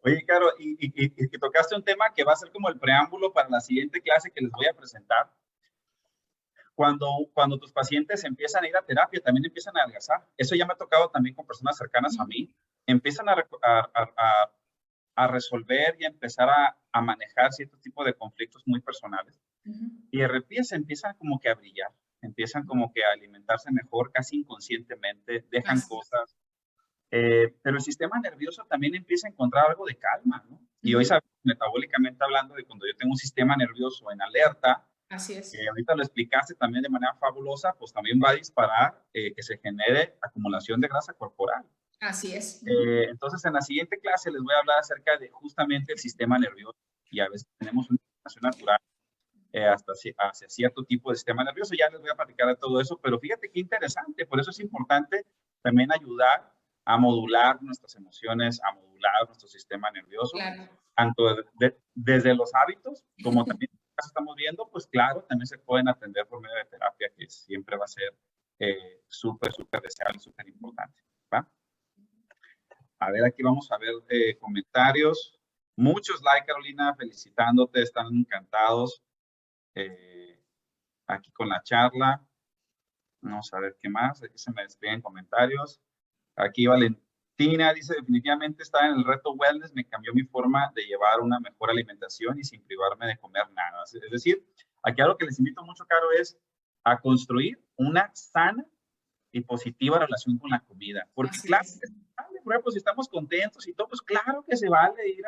Oye, Caro, y tocaste un tema que va a ser como el preámbulo para la siguiente clase que les voy a presentar. Cuando tus pacientes empiezan a ir a terapia, también empiezan a adelgazar. Eso ya me ha tocado también con personas cercanas a mí. Empiezan a resolver y a empezar a manejar cierto tipo de conflictos muy personales. Y de repente se empiezan como que a brillar, empiezan como que a alimentarse mejor, casi inconscientemente, dejan cosas. Pero el sistema nervioso también empieza a encontrar algo de calma, ¿no? Y hoy sabemos, metabólicamente hablando, de cuando yo tengo un sistema nervioso en alerta, así es. Ahorita lo explicaste también de manera fabulosa, pues también va a disparar que se genere acumulación de grasa corporal. Así es. Entonces, en la siguiente clase les voy a hablar acerca de justamente el sistema nervioso, y a veces tenemos una información natural hacia cierto tipo de sistema nervioso. Ya les voy a platicar de todo eso, pero fíjate qué interesante. Por eso es importante también ayudar a modular nuestras emociones, a modular nuestro sistema nervioso, claro. Tanto desde los hábitos como también estamos viendo, pues claro, también se pueden atender por medio de terapia, que siempre va a ser súper, súper deseable, súper importante, ¿va? A ver, aquí vamos a ver comentarios. Muchos likes, Carolina, felicitándote, están encantados aquí con la charla. Vamos a ver qué más. Aquí se me despiden comentarios. Aquí Valentina dice, definitivamente estar en el reto wellness me cambió mi forma de llevar una mejor alimentación y sin privarme de comer nada. Es decir, aquí algo que les invito mucho, Caro, es a construir una sana y positiva relación con la comida. Porque Así claro, es. por ejemplo, si estamos contentos y todo, pues claro que se vale ir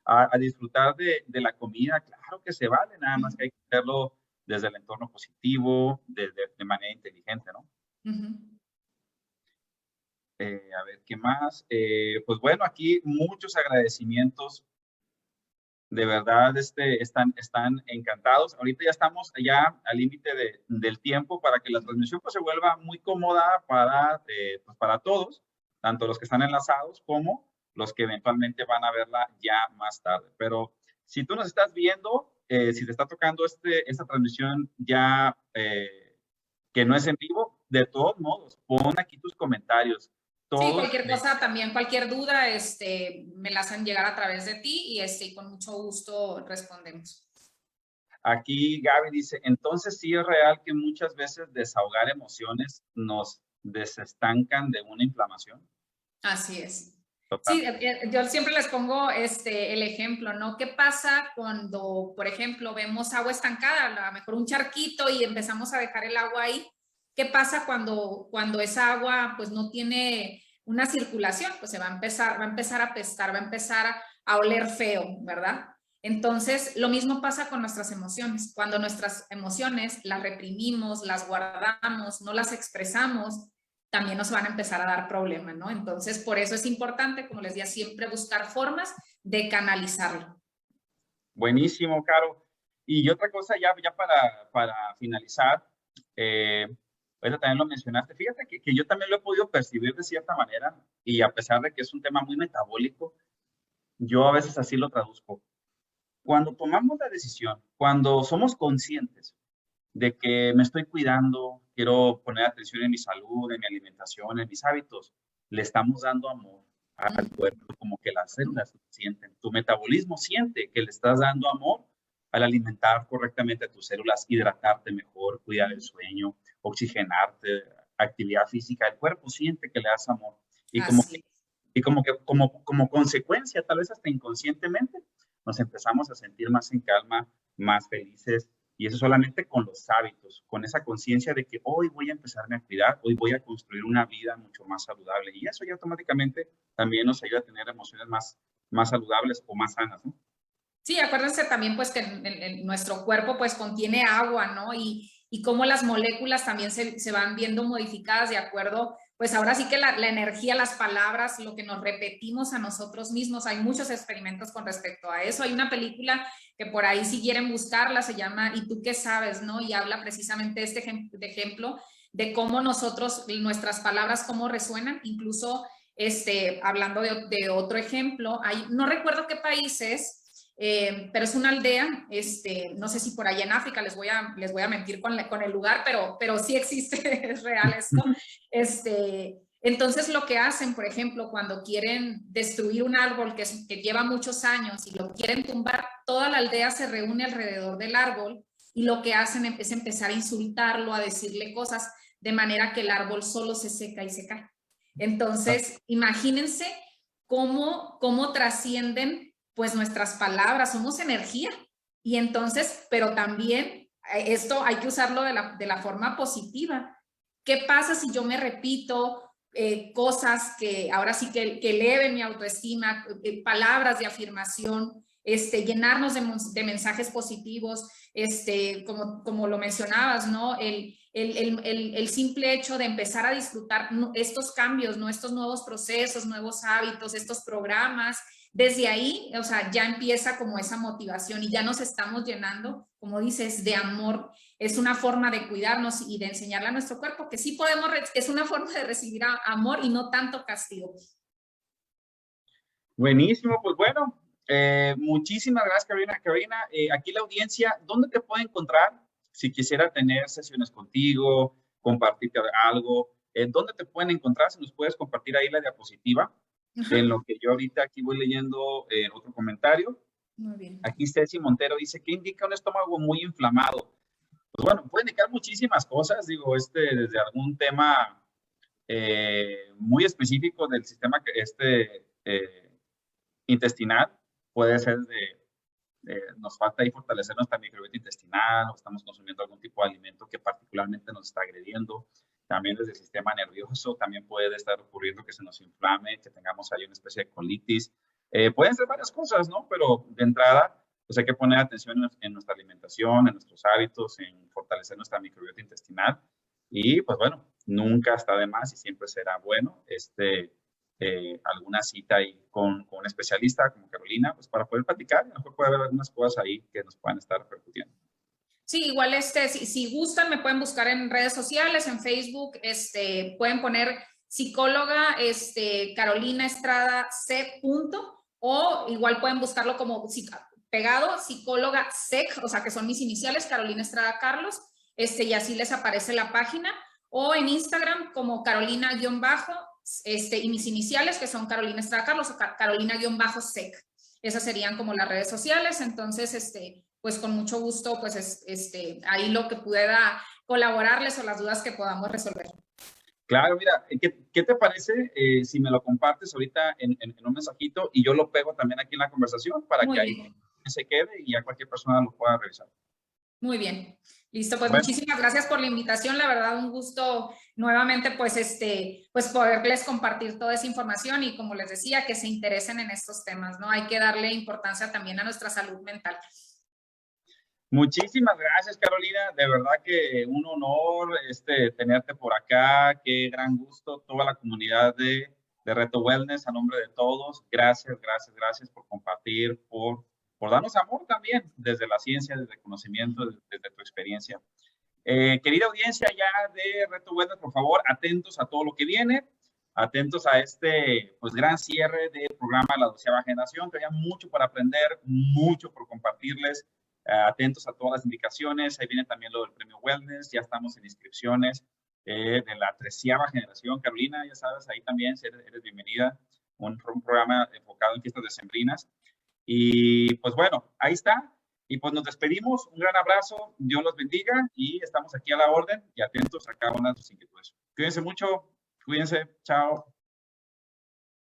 a disfrutar de la comida, claro que se vale, nada más que hay que hacerlo desde el entorno positivo, de manera inteligente, ¿no? A ver, ¿qué más? Pues bueno, aquí muchos agradecimientos. De verdad, están encantados. Ahorita ya estamos ya al límite del tiempo para que la transmisión pues, se vuelva muy cómoda pues, para todos, tanto los que están enlazados como los que eventualmente van a verla ya más tarde. Pero si tú nos estás viendo, si te está tocando esta transmisión ya que no es en vivo, de todos modos, pon aquí tus comentarios. Sí, Todos, cualquier cosa también, cualquier duda, me la hacen llegar a través de ti y con mucho gusto respondemos. aquí Gaby dice, entonces sí es real que muchas veces desahogar emociones nos desestancan de una inflamación. Así es. Sí, Totalmente. yo siempre les pongo el ejemplo, ¿no? ¿Qué pasa cuando, por ejemplo, vemos agua estancada, a lo mejor un charquito y empezamos a dejar el agua ahí? ¿Qué pasa cuando esa agua pues no tiene una circulación? Pues se va a empezar a apestar, va a empezar a oler feo, ¿verdad? Entonces, lo mismo pasa con nuestras emociones. Cuando nuestras emociones las reprimimos, las guardamos, no las expresamos, también nos van a empezar a dar problemas, ¿no? Entonces, por eso es importante, como les decía, siempre buscar formas de canalizarlo. Buenísimo, Caro. Y otra cosa ya para finalizar, ahorita también lo mencionaste, fíjate que yo también lo he podido percibir de cierta manera y a pesar de que es un tema muy metabólico, yo a veces así lo traduzco. Cuando tomamos la decisión, cuando somos conscientes de que me estoy cuidando, quiero poner atención en mi salud, en mi alimentación, en mis hábitos, le estamos dando amor al cuerpo, como que las células lo sienten. Tu metabolismo siente que le estás dando amor al alimentar correctamente a tus células, hidratarte mejor, cuidar el sueño, oxigenarte, actividad física. El cuerpo siente que le das amor. Y como Así es. como consecuencia, tal vez hasta inconscientemente, nos empezamos a sentir más en calma, más felices, y eso solamente con los hábitos, con esa conciencia de que hoy voy a empezarme a cuidar, hoy voy a construir una vida mucho más saludable. Y eso ya automáticamente también nos ayuda a tener emociones más saludables o más sanas, ¿no? Sí, acuérdense también pues que nuestro cuerpo pues contiene agua, ¿no? Y cómo las moléculas también se van viendo modificadas de acuerdo, pues ahora sí que la energía, las palabras, lo que nos repetimos a nosotros mismos, hay muchos experimentos con respecto a eso. Hay una película que por ahí si quieren buscarla, se llama ¿Y tú qué sabes?, ¿no? Y habla precisamente de ejemplo de cómo nosotros, nuestras palabras, cómo resuenan, incluso hablando de otro ejemplo, no recuerdo qué país es, pero es una aldea, no sé si por allá en África, les voy a mentir con el lugar, pero sí existe, es real esto. Entonces lo que hacen, por ejemplo, cuando quieren destruir un árbol que lleva muchos años y lo quieren tumbar, toda la aldea se reúne alrededor del árbol y lo que hacen es empezar a insultarlo, a decirle cosas, de manera que el árbol solo se seca y se cae. Entonces, imagínense cómo trascienden pues nuestras palabras, somos energía. Y entonces, pero también esto hay que usarlo de la forma positiva. ¿Qué pasa si yo me repito cosas que ahora sí que eleven mi autoestima, palabras de afirmación, llenarnos de mensajes positivos, como lo mencionabas, ¿no? El simple hecho de empezar a disfrutar estos cambios, ¿no? Estos nuevos procesos, nuevos hábitos, estos programas, desde ahí, o sea, ya empieza como esa motivación y ya nos estamos llenando, como dices, de amor. Es una forma de cuidarnos y de enseñarle a nuestro cuerpo que sí podemos, es una forma de recibir amor y no tanto castigo. Buenísimo, pues bueno, muchísimas gracias, Carolina. Carolina, aquí la audiencia, ¿dónde te puede encontrar si quisiera tener sesiones contigo, compartirte algo? ¿Dónde te pueden encontrar? Si nos puedes compartir ahí la diapositiva. En lo que yo ahorita aquí voy leyendo otro comentario. Muy bien. Aquí Ceci Montero dice, ¿qué indica un estómago muy inflamado? Pues bueno, puede indicar muchísimas cosas, digo, desde algún tema muy específico del sistema intestinal, puede ser nos falta ahí fortalecer nuestra microbiota intestinal, o estamos consumiendo algún tipo de alimento que particularmente nos está agrediendo. También desde el sistema nervioso, también puede estar ocurriendo que se nos inflame, que tengamos ahí una especie de colitis. Pueden ser varias cosas, ¿no? Pero de entrada, pues hay que poner atención en nuestra alimentación, en nuestros hábitos, en fortalecer nuestra microbiota intestinal. Y pues bueno, nunca está de más y siempre será bueno alguna cita ahí con un especialista como Carolina, pues para poder platicar. A lo mejor puede haber algunas cosas ahí que nos puedan estar repercutiendo. Sí, igual si gustan me pueden buscar en redes sociales, en Facebook, pueden poner psicóloga Carolina Estrada C. o igual pueden buscarlo como pegado, psicóloga SEC, o sea que son mis iniciales, Carolina Estrada Carlos, y así les aparece la página, o en Instagram como Carolina-bajo, y mis iniciales que son Carolina Estrada Carlos o Carolina-SEC. Esas serían como las redes sociales, entonces, pues con mucho gusto, pues ahí lo que pueda colaborarles o las dudas que podamos resolver. Claro, mira, ¿qué te parece si me lo compartes ahorita en un mensajito y yo lo pego también aquí en la conversación para que ahí se quede y ya cualquier persona lo pueda revisar? Muy bien, listo, pues muchísimas gracias por la invitación, la verdad un gusto nuevamente pues pues poderles compartir toda esa información y como les decía, que se interesen en estos temas, ¿no? Hay que darle importancia también a nuestra salud mental. Muchísimas gracias, Carolina. De verdad que un honor tenerte por acá. Qué gran gusto. Toda la comunidad de Reto Wellness, a nombre de todos. Gracias, gracias, gracias por compartir, por darnos amor también desde la ciencia, desde el conocimiento, desde tu experiencia. Querida audiencia ya de Reto Wellness, por favor, atentos a todo lo que viene. Atentos a pues, gran cierre del programa de la 12ª generación. Todavía mucho por aprender, mucho por compartirles. Atentos a todas las indicaciones. Ahí viene también lo del premio Wellness. Ya estamos en inscripciones de la 13ª generación. Carolina, ya sabes, ahí también eres bienvenida. Un programa enfocado en fiestas decembrinas. Y pues bueno, ahí está. Y pues nos despedimos. Un gran abrazo. Dios los bendiga. Y estamos aquí a la orden y atentos a cada una de sus inquietudes. Cuídense mucho. Cuídense. Chao.